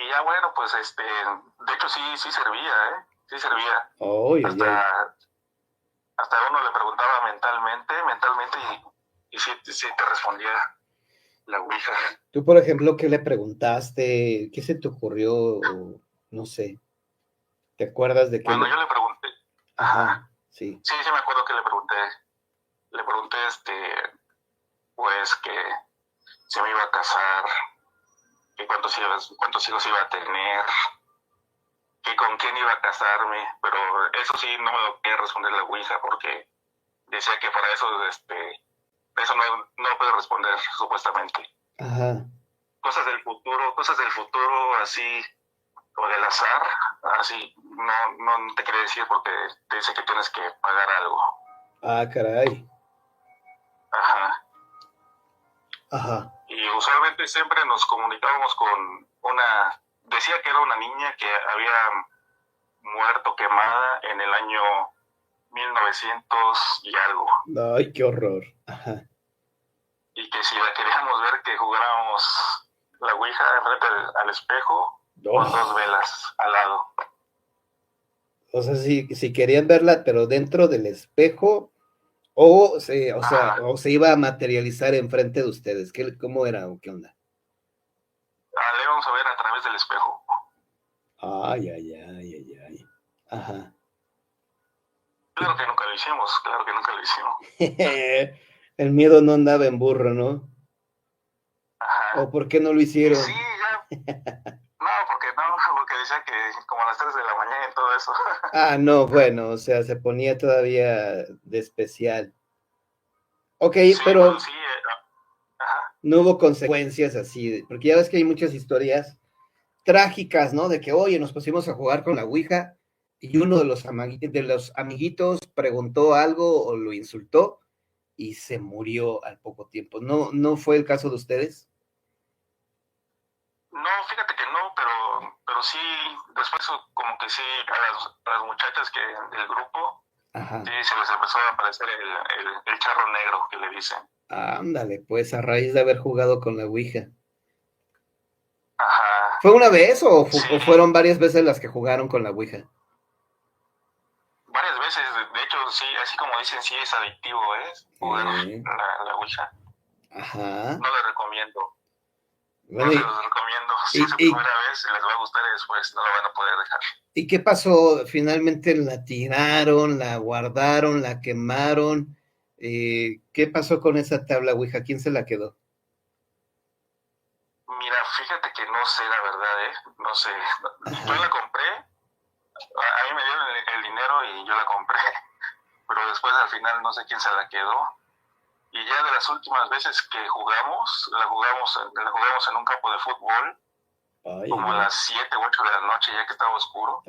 C: Y ya bueno, pues de hecho sí servía, ¿eh? Sí servía.
B: Oy, ay, ay.
C: Hasta uno le preguntaba mentalmente y sí te respondía la ouija.
B: Tú, por ejemplo, ¿qué le preguntaste? ¿Qué se te ocurrió? O, no sé. ¿Te acuerdas de qué
C: Bueno, yo le pregunté.
B: Ajá, sí.
C: Sí, me acuerdo que le pregunté. Le pregunté, pues que se me iba a casar, que cuántos hijos iba a tener, que con quién iba a casarme, pero eso sí no me lo quería responder la ouija porque decía que para eso, eso no lo puedo responder supuestamente.
B: Ajá.
C: Cosas del futuro así, o del azar, así, no te quería decir porque te dice que tienes que pagar algo.
B: Ah, caray.
C: Ajá.
B: Ajá.
C: Y usualmente siempre nos comunicábamos con decía que era una niña que había muerto quemada en el año 1900 y algo.
B: Ay, qué horror. Ajá.
C: Y que si la queríamos ver, que jugáramos la ouija enfrente al espejo con 2 velas al lado.
B: O sea, si querían verla, pero dentro del espejo, o se iba a materializar enfrente de ustedes. ¿Cómo era o qué onda?
C: Le íbamos a ver a través del espejo.
B: Ay, ay, ay, ay, ay. Ajá.
C: Claro que nunca lo hicimos.
B: El miedo no andaba en burro, ¿no?
C: Ajá.
B: ¿O por qué no lo hicieron?
C: Sí, ya. No, porque decía que como a las 3 de la mañana y todo eso.
B: Ah, no, bueno, o sea, se ponía todavía de especial. Ok,
C: Sí,
B: pero
C: bueno, sí, ajá.
B: no hubo consecuencias así, porque ya ves que hay muchas historias trágicas, ¿no? De que, oye, nos pusimos a jugar con la ouija y uno de los amiguitos preguntó algo o lo insultó y se murió al poco tiempo. ¿No fue el caso de ustedes?
C: No, fíjate que no, pero sí, después como que sí, a las muchachas del grupo,
B: Ajá.
C: sí se les empezó a aparecer el charro negro que le dicen.
B: Ándale, pues a raíz de haber jugado con la ouija.
C: Ajá.
B: ¿Fue una vez o
C: Sí.
B: fueron varias veces las que jugaron con la ouija?
C: Varias veces, de hecho, sí, así como dicen, sí es adictivo, ¿eh? Jugar la ouija.
B: Ajá.
C: No le recomiendo.
B: Bueno,
C: se los recomiendo. Si es su primera vez, les va a gustar y después no lo van a poder dejar.
B: ¿Y qué pasó? ¿Finalmente la tiraron, la guardaron, la quemaron? ¿Qué pasó con esa tabla Ouija? ¿Quién se la quedó?
C: Mira, fíjate que no sé la verdad, no sé. Yo la compré, a mí me dieron el dinero y yo la compré, pero después al final no sé quién se la quedó. Y ya de las últimas veces que jugamos, la jugamos en un campo de fútbol, como a las 7 u 8 de la noche, ya que estaba oscuro.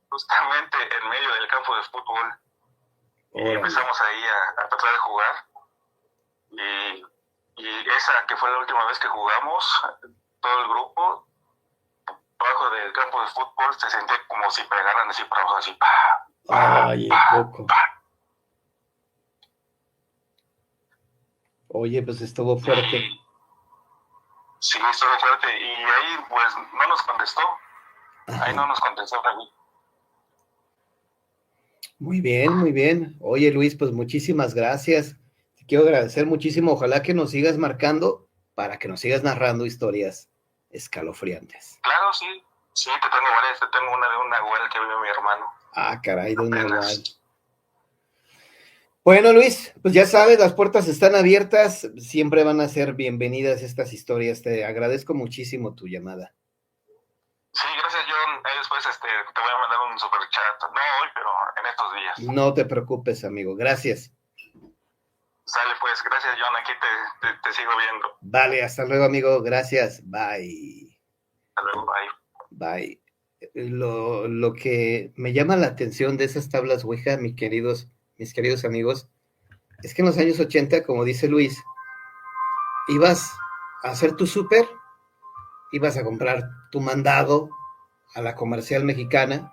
C: Justamente en medio del campo de fútbol. Y empezamos ahí a tratar de jugar. Y esa que fue la última vez que jugamos, todo el grupo, abajo del campo de fútbol, se sentía como si pegaran así para abajo, así,
B: poco. Oye, pues estuvo fuerte.
C: Sí, estuvo fuerte. Y ahí, pues, no nos contestó. Ahí no nos contestó, David.
B: Muy bien, muy bien. Oye, Luis, pues muchísimas gracias. Te quiero agradecer muchísimo. Ojalá que nos sigas marcando para que nos sigas narrando historias escalofriantes.
C: Claro, sí. Sí, te tengo varias. Te tengo una de un nahual que vive mi hermano.
B: Ah, caray, de un nahual. Bueno, Luis, pues ya sabes, las puertas están abiertas. Siempre van a ser bienvenidas estas historias. Te agradezco muchísimo tu llamada.
C: Sí, gracias, John. Ahí después te voy a mandar un super chat. No hoy, pero en estos días.
B: No te preocupes, amigo. Gracias.
C: Sale pues. Gracias, John. Aquí te sigo viendo.
B: Vale, hasta luego, amigo. Gracias. Bye.
C: Hasta luego.
B: Bye.
C: Bye.
B: Lo que me llama la atención de esas tablas Ouija, mis queridos amigos, es que en los años 80, como dice Luis, ibas a hacer tu súper, ibas a comprar tu mandado a la Comercial Mexicana,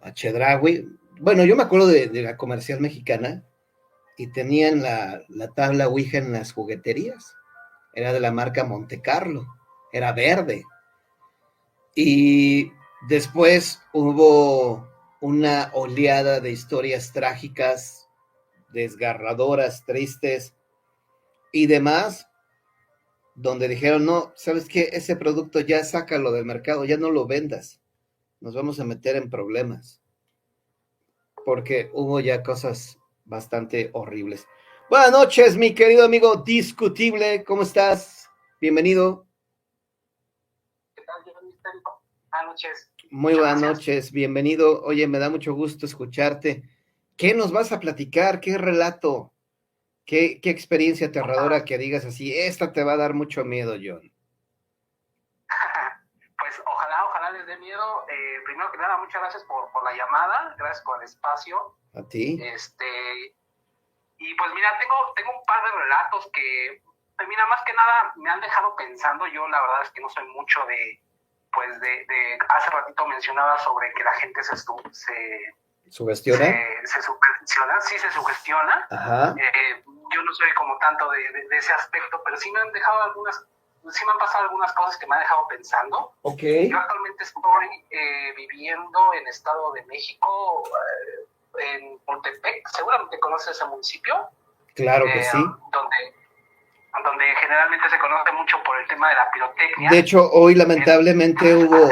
B: a Chedraui. Bueno, yo me acuerdo de la Comercial Mexicana y tenían la tabla Ouija en las jugueterías. Era de la marca Monte Carlo, era verde. Y después hubo una oleada de historias trágicas, desgarradoras, tristes y demás, donde dijeron, no, ¿sabes qué? Ese producto ya sácalo del mercado, ya no lo vendas, nos vamos a meter en problemas, porque hubo ya cosas bastante horribles. Buenas noches, mi querido amigo Discutible, ¿cómo estás? Bienvenido.
E: ¿Qué tal, Misterio? Buenas noches.
B: Muy buenas noches, bienvenido. Oye, me da mucho gusto escucharte. ¿Qué nos vas a platicar? ¿Qué relato? ¿Qué experiencia aterradora que digas así? Esta te va a dar mucho miedo, John.
E: Pues ojalá les dé miedo. Primero que nada, muchas gracias por la llamada, gracias por el espacio.
B: ¿A ti?
E: Y pues mira, tengo un par de relatos que, mira, más que nada me han dejado pensando. Yo la verdad es que no soy mucho de hace ratito mencionaba sobre que la gente se
B: ¿sugestiona?
E: Se sugestiona, sí se sugestiona.
B: Ajá.
E: Yo no soy como tanto de ese aspecto, pero sí me han pasado algunas cosas que me han dejado pensando.
B: Okay.
E: Yo actualmente estoy viviendo en Estado de México, en Multepec. Seguramente conoces ese municipio.
B: Claro que sí.
E: Donde generalmente se conoce mucho por el tema de la pirotecnia.
B: De hecho, hoy lamentablemente hubo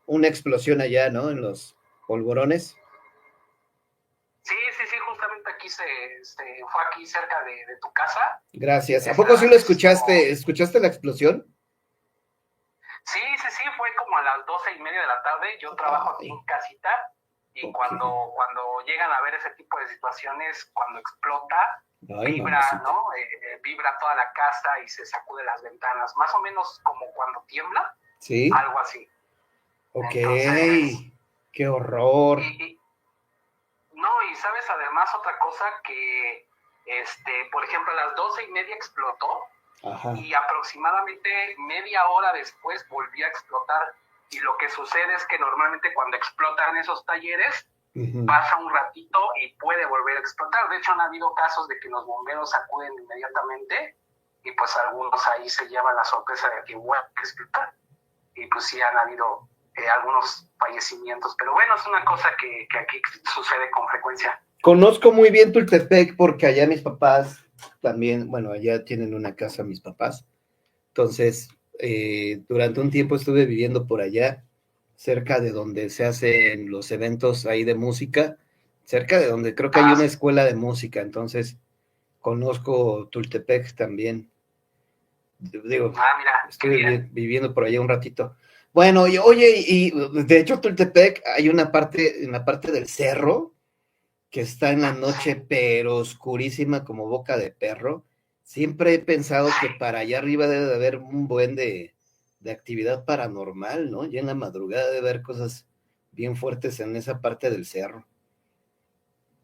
B: una explosión allá, ¿no? En los polvorones.
E: Sí, justamente aquí fue aquí cerca de tu casa.
B: Gracias. ¿A poco sí lo escuchaste? ¿Escuchaste la explosión?
E: Sí, fue como a las 12:30 de la tarde. Yo trabajo aquí en casita y cuando llegan a ver ese tipo de situaciones, cuando explota, vibra, ¿no? Vibra toda la casa y se sacude las ventanas, más o menos como cuando tiembla.
B: Sí.
E: Algo así.
B: Ok. Entonces, qué horror.
E: Y sabes, además otra cosa que, por ejemplo, a las 12:30 explotó. Ajá. Y aproximadamente media hora después volvió a explotar. Y lo que sucede es que normalmente cuando explotan esos talleres, pasa un ratito y puede volver a explotar. De hecho, han habido casos de que los bomberos acuden inmediatamente y pues algunos ahí se llevan la sorpresa de que vuelve a explotar. Y pues sí han habido algunos fallecimientos. Pero bueno, es una cosa que aquí sucede con frecuencia.
B: Conozco muy bien Tultepec porque allá mis papás también, bueno, allá tienen una casa mis papás. Entonces, durante un tiempo estuve viviendo por allá, cerca de donde se hacen los eventos ahí de música, cerca de donde creo que hay una
E: Sí.
B: escuela de música, entonces conozco Tultepec también. Digo,
E: Mira, qué
B: estuve
E: bien.
B: viviendo por allá un ratito. Bueno, y, oye, y de hecho Tultepec hay una parte, en la parte del cerro, que está en la noche,
E: Sí.
B: pero oscurísima como boca de perro. Siempre he pensado que para allá arriba debe de haber un buen de actividad paranormal, ¿no? Ya en la madrugada debe haber cosas bien fuertes en esa parte del cerro.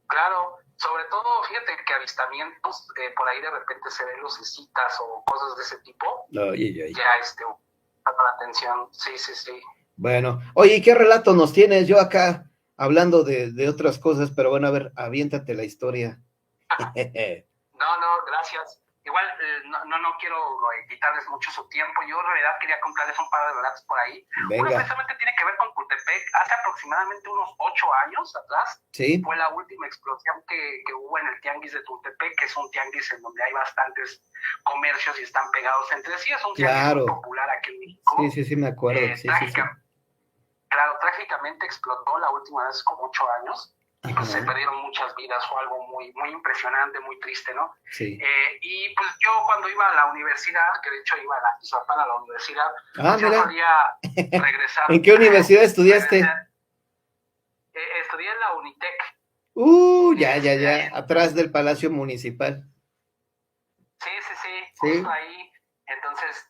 E: Claro, sobre todo, fíjate que avistamientos, por ahí de repente se ven lucecitas o cosas de ese tipo,
B: Ay, ay.
E: ya llama la atención, sí, sí, sí.
B: Bueno, oye, ¿y qué relato nos tienes? Yo acá hablando de otras cosas, pero bueno, a ver, aviéntate la historia.
E: No, no, gracias. Igual no quiero quitarles mucho su tiempo. Yo en realidad quería contarles un par de relatos por ahí. Uno
B: Venga,
E: precisamente tiene que ver con Tultepec. Hace aproximadamente unos 8 años atrás
B: ¿sí?
E: fue la última explosión que hubo en el tianguis de Tultepec, que es un tianguis en donde hay bastantes comercios y están pegados entre sí. Es un tianguis muy
B: Claro.
E: popular aquí en México.
B: Sí, me acuerdo. Sí, sí, sí.
E: Claro, trágicamente explotó la última vez como 8 años. Y pues
B: Ajá.
E: se perdieron muchas vidas, fue algo muy, muy impresionante, muy triste, ¿no?
B: Sí.
E: Y pues yo cuando iba a la universidad, que de hecho iba a Atizapán a la universidad,
B: Ah,
E: pues yo
B: mira.
E: solía regresar.
B: ¿En qué universidad estudiaste?
E: Estudié en la Unitec.
B: Ya, atrás del Palacio Municipal.
E: Sí,
B: Sí.
E: justo ahí. Entonces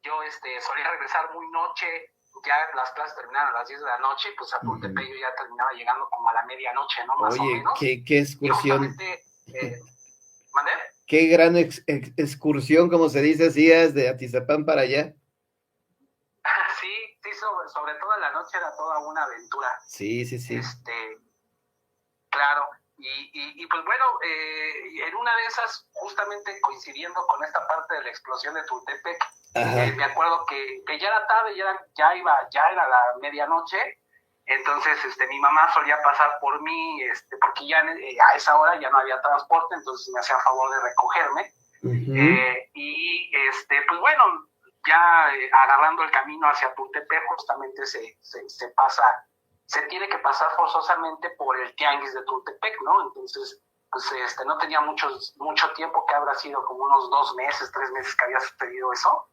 E: yo solía regresar muy noche, ya las clases terminaban a las 10 de la noche, y pues a Tultepec yo ya terminaba llegando como a la medianoche, ¿no? Más o
B: Oye,
E: menos.
B: qué
E: Y
B: excursión,
E: justamente, ¿mandé?
B: qué gran excursión, como se dice, hacías de Atizapán para allá.
E: Sí, sobre todo en la noche era toda una aventura.
B: Sí.
E: Claro, y pues bueno, en una de esas, justamente coincidiendo con esta parte de la explosión de Tultepec, me acuerdo que ya era tarde, ya era la medianoche, entonces mi mamá solía pasar por mí, porque ya a esa hora ya no había transporte, entonces me hacía favor de recogerme. Pues bueno, ya agarrando el camino hacia Tultepec, justamente se tiene que pasar forzosamente por el tianguis de Tultepec, ¿no? Entonces, pues no tenía mucho tiempo, que habrá sido como unos 2 meses, 3 meses que había sucedido eso.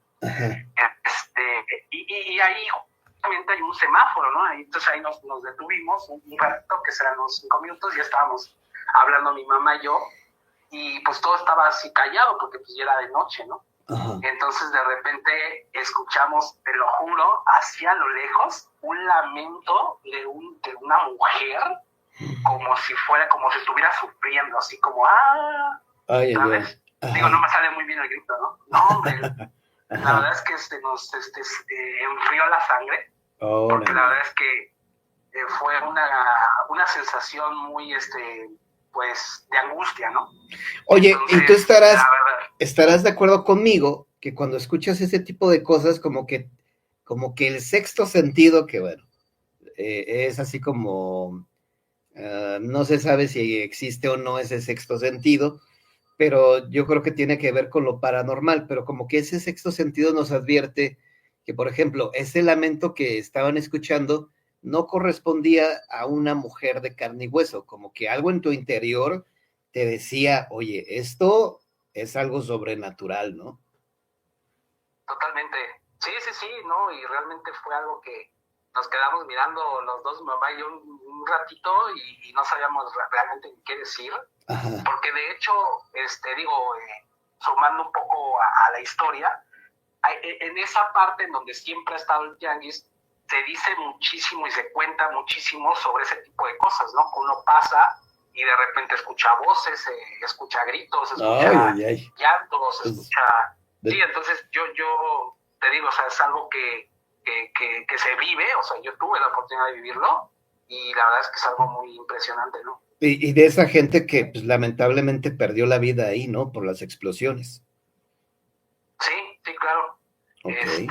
E: Y ahí justamente hay un semáforo, ¿no? Entonces ahí nos detuvimos un rato, que serán unos 5 minutos, ya estábamos hablando mi mamá y yo, y pues todo estaba así callado, porque pues ya era de noche, ¿no? Entonces de repente escuchamos, te lo juro, hacia lo lejos, un lamento de una mujer, como si estuviera sufriendo, así como, ¿sabes? Digo, no me sale muy bien el grito, ¿no? No, hombre, la verdad es que nos enfrió la sangre, porque la verdad es que fue una sensación muy, pues, de angustia, ¿no?
B: Oye,
E: entonces,
B: y tú estarás de acuerdo conmigo que cuando escuchas ese tipo de cosas, como que el sexto sentido, que bueno, es así como, no se sabe si existe o no ese sexto sentido, pero yo creo que tiene que ver con lo paranormal, pero como que ese sexto sentido nos advierte que, por ejemplo, ese lamento que estaban escuchando no correspondía a una mujer de carne y hueso, como que algo en tu interior te decía, oye, esto es algo sobrenatural, ¿no?
E: Totalmente. Sí, ¿no? Y realmente fue algo que nos quedamos mirando los dos, mamá y yo, un ratito, y no sabíamos realmente ni qué decir. Porque de hecho, sumando un poco a la historia, en esa parte en donde siempre ha estado el tianguis, se dice muchísimo y se cuenta muchísimo sobre ese tipo de cosas, ¿no? Que uno pasa y de repente escucha voces, escucha gritos, escucha llantos, escucha... Sí, entonces yo te digo, o sea, es algo que se vive, o sea, yo tuve la oportunidad de vivirlo, y la verdad es que es algo muy impresionante, ¿no?
B: Y de esa gente que pues, lamentablemente perdió la vida ahí, ¿no? Por las explosiones.
E: Sí, claro.
B: Okay.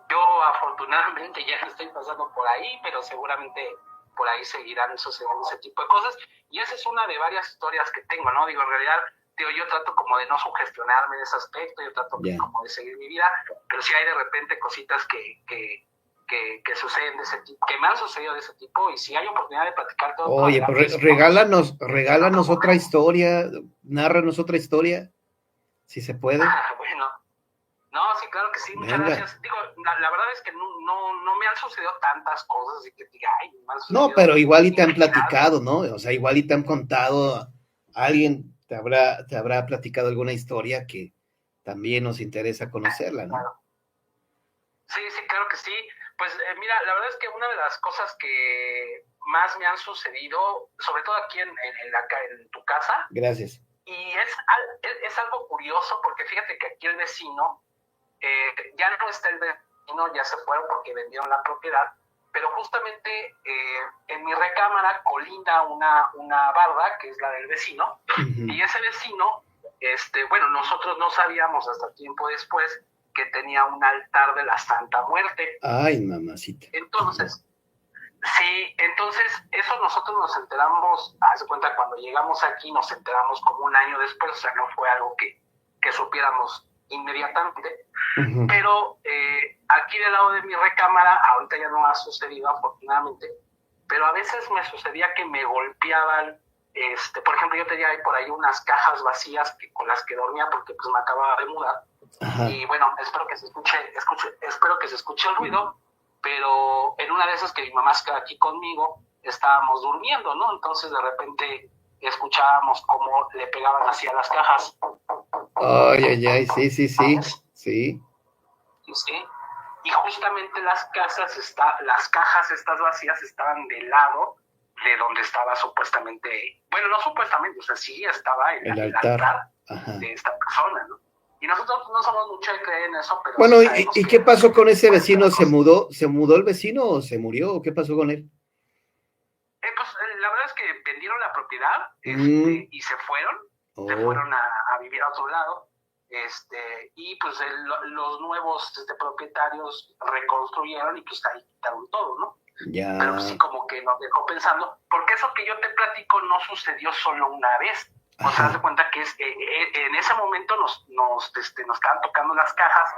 E: Yo afortunadamente ya no estoy pasando por ahí, pero seguramente por ahí seguirán sucediendo ese tipo de cosas, y esa es una de varias historias que tengo, ¿no? Digo, en realidad
B: yo trato como de no sugestionarme en ese aspecto, yo trato como de seguir mi vida, pero sí hay de repente cositas que suceden de ese tipo, que me han sucedido de ese tipo, y si hay oportunidad de platicar todo.
F: Oye, pues regálanos otra historia, nárranos otra historia, si se puede.
B: Bueno, no, sí, claro que sí, muchas gracias. Digo, la verdad es que no me han sucedido tantas cosas, así que diga, ay, me han sucedido.
F: No, pero igual y te han platicado, ¿no? O sea, igual y te han contado, alguien te habrá platicado alguna historia que también nos interesa conocerla, ¿no? Claro.
B: Sí, claro que sí. Pues mira, la verdad es que una de las cosas que más me han sucedido, sobre todo aquí en tu casa.
F: Gracias.
B: Y es algo curioso, porque fíjate que aquí el vecino, ya no está el vecino, ya se fueron porque vendieron la propiedad, pero justamente en mi recámara colinda una barda, que es la del vecino, y ese vecino, bueno, nosotros no sabíamos hasta tiempo después que tenía un altar de la Santa Muerte.
F: Ay, mamacita.
B: Entonces, sí, eso nosotros nos enteramos, haz de cuenta, cuando llegamos aquí nos enteramos como un año después, o sea, no fue algo que supiéramos inmediatamente, pero aquí del lado de mi recámara, ahorita ya no ha sucedido afortunadamente, pero a veces me sucedía que me golpeaban, por ejemplo, yo tenía por ahí unas cajas vacías con las que dormía porque pues me acababa de mudar. Ajá. Y bueno, espero que se escuche el ruido, pero en una de esas que mi mamá se queda aquí conmigo, estábamos durmiendo, ¿no? Entonces de repente escuchábamos cómo le pegaban así a las cajas.
F: Ay, sí.
B: Sí. Y justamente las cajas estas vacías estaban del lado de donde estaba supuestamente, bueno, no supuestamente, o sea, sí estaba el altar de esta persona, ¿no? Y nosotros no somos mucho de creer en eso, pero...
F: Bueno, ¿y qué pasó con ese vecino? ¿Se mudó el vecino o se murió? ¿O qué pasó con él?
B: Pues la verdad es que vendieron la propiedad y se fueron a vivir a otro lado, y pues los nuevos propietarios reconstruyeron y pues ahí quitaron todo, ¿no?
F: Ya.
B: Pero pues sí, como que nos dejó pensando, porque eso que yo te platico no sucedió solo una vez. O sea, haz de cuenta que en ese momento nos estaban tocando las cajas,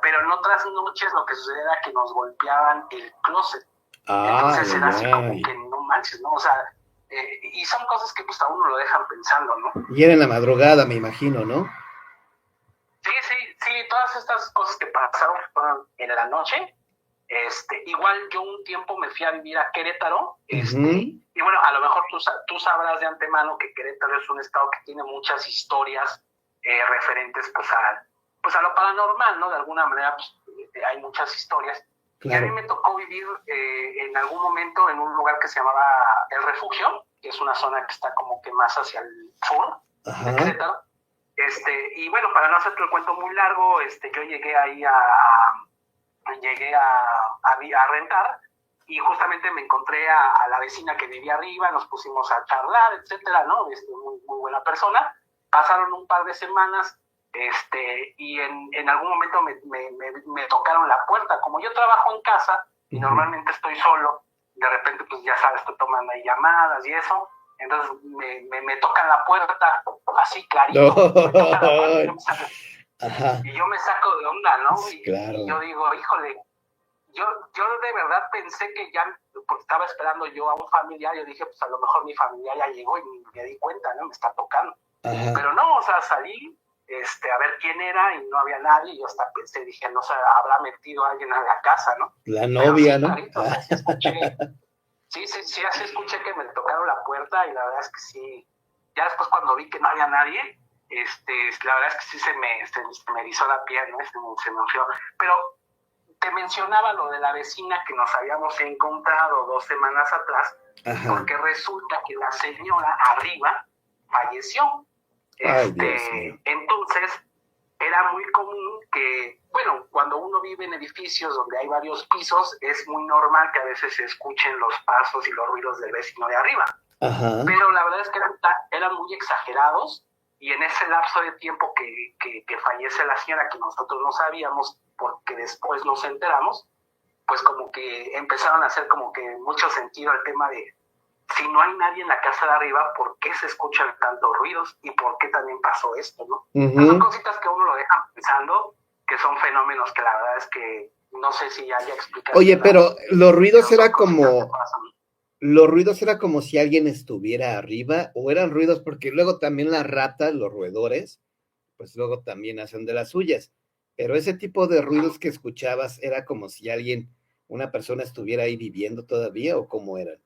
B: pero en otras noches lo que sucedía era que nos golpeaban el closet. Entonces era así como que no manches, ¿no? O sea, y son cosas que pues a uno lo dejan pensando, ¿no?
F: Y era en la madrugada, me imagino, ¿no?
B: Sí, todas estas cosas que pasaron fueron en la noche. Igual yo un tiempo me fui a vivir a Querétaro, y bueno, a lo mejor tú sabrás de antemano que Querétaro es un estado que tiene muchas historias referentes pues a lo paranormal, ¿no? De alguna manera pues, hay muchas historias. Claro. Y a mí me tocó vivir en algún momento en un lugar que se llamaba El Refugio, que es una zona que está como que más hacia el sur de Querétaro. Y bueno, para no hacerte el cuento muy largo, yo llegué ahí a rentar, y justamente me encontré a la vecina que vivía arriba, nos pusimos a charlar, etcétera, ¿no? Muy, muy buena persona. Pasaron un par de semanas, y en algún momento me tocaron la puerta. Como yo trabajo en casa y normalmente estoy solo, de repente, pues ya sabes, estoy tomando ahí llamadas y eso, entonces me tocan la puerta, así clarito, y yo me saco de onda, ¿no?
F: Claro.
B: Y yo digo, híjole, yo de verdad pensé que ya, porque estaba esperando yo a un familiar, yo dije, pues a lo mejor mi familiar ya llegó y me di cuenta, ¿no? Me está tocando. Ajá. Pero no, o sea, salí a ver quién era y no había nadie, y yo hasta pensé, dije, no sé, habrá metido a alguien a la casa, ¿no?
F: La novia,
B: sí,
F: ¿no?
B: Clarito, sí, así escuché que me tocaron la puerta, y la verdad es que sí, ya después cuando vi que no había nadie, la verdad es que sí se me erizó la piel, ¿no? Se me enfrió. Pero te mencionaba lo de la vecina que nos habíamos encontrado 2 semanas atrás, porque resulta que la señora arriba falleció. Entonces, era muy común que, bueno, cuando uno vive en edificios donde hay varios pisos, es muy normal que a veces se escuchen los pasos y los ruidos del vecino de arriba. Ajá. Pero la verdad es que eran muy exagerados, y en ese lapso de tiempo que fallece la señora, que nosotros no sabíamos porque después nos enteramos, pues como que empezaron a hacer como que mucho sentido el tema de
G: si no hay nadie en la casa de arriba, ¿por qué se escuchan tantos ruidos y por qué también pasó esto, no? Son cositas que uno lo deja pensando, que son fenómenos que la verdad es que no sé si haya explicación.
F: Oye, pero los ruidos era como... ¿Los ruidos era como si alguien estuviera arriba o eran ruidos? Porque luego también las ratas, los roedores, pues luego también hacen de las suyas. Pero ese tipo de ruidos que escuchabas era como si alguien, una persona estuviera ahí viviendo todavía o cómo eran.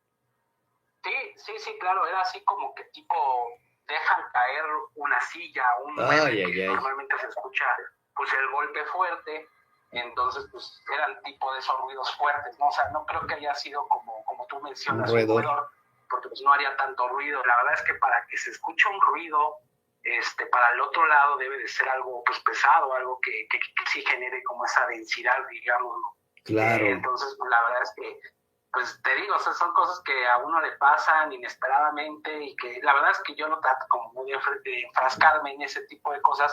G: Sí, claro, era así como que tipo dejan caer una silla, un mueble que normalmente se escucha pues el golpe fuerte. Entonces, pues, eran tipo de esos ruidos fuertes, ¿no? O sea, no creo que haya sido como tú mencionas, un roedor, porque pues no haría tanto ruido. La verdad es que para que se escuche un ruido, para el otro lado debe de ser algo, pues, pesado, algo que sí genere como esa densidad, digamos, ¿no?
F: Claro.
G: Entonces, pues, la verdad es que, pues, te digo, o sea, son cosas que a uno le pasan inesperadamente y que la verdad es que yo no trato como muy de enfrascarme en ese tipo de cosas,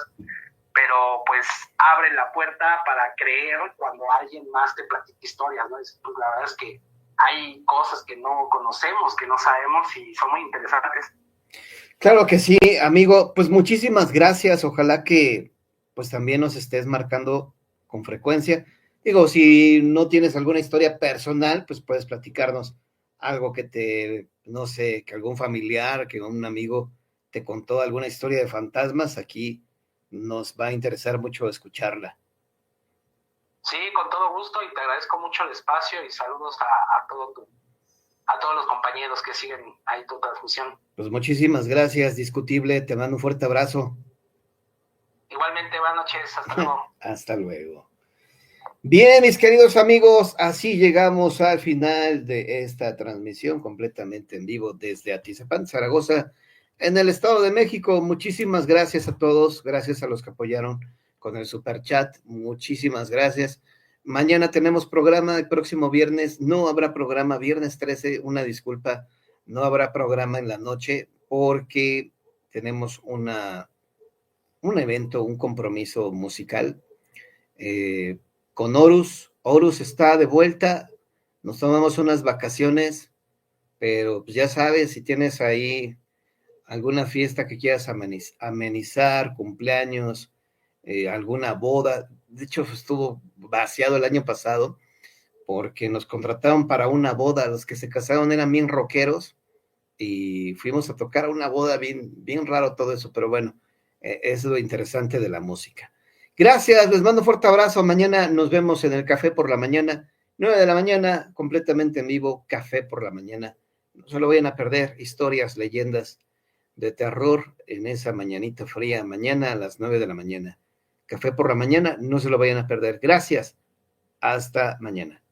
G: pero pues abre la puerta para creer cuando alguien más te platica historias, ¿no? Pues, la verdad es que hay cosas que no conocemos, que no sabemos y son muy interesantes.
F: Claro que sí, amigo, pues muchísimas gracias, ojalá que pues también nos estés marcando con frecuencia. Digo, si no tienes alguna historia personal, pues puedes platicarnos algo que no sé, que algún familiar, que un amigo te contó alguna historia de fantasmas, aquí nos va a interesar mucho escucharla.
G: Sí, con todo gusto y te agradezco mucho el espacio y saludos a todos los compañeros que siguen ahí tu transmisión.
F: Pues muchísimas gracias, Discutible, te mando un fuerte abrazo.
G: Igualmente, buenas noches, hasta luego.
F: Hasta luego. Bien, mis queridos amigos, así llegamos al final de esta transmisión completamente en vivo desde Atizapán, Zaragoza, en el Estado de México. Muchísimas gracias a todos, gracias a los que apoyaron con el superchat, muchísimas gracias. Mañana tenemos programa, el próximo viernes no habrá programa, viernes 13, una disculpa, no habrá programa en la noche porque tenemos un evento, un compromiso musical con Horus. Horus está de vuelta, nos tomamos unas vacaciones, pero pues ya sabes, si tienes ahí alguna fiesta que quieras amenizar, cumpleaños, alguna boda. De hecho, estuvo vaciado el año pasado porque nos contrataron para una boda. Los que se casaron eran bien rockeros y fuimos a tocar a una boda, bien raro todo eso, pero bueno, es lo interesante de la música. Gracias, les mando un fuerte abrazo. Mañana nos vemos en el Café por la Mañana, 9 de la mañana, completamente en vivo, Café por la Mañana. No se lo vayan a perder, historias, leyendas de terror en esa mañanita fría, mañana a las 9 de la mañana. Café por la Mañana, no se lo vayan a perder. Gracias, hasta mañana.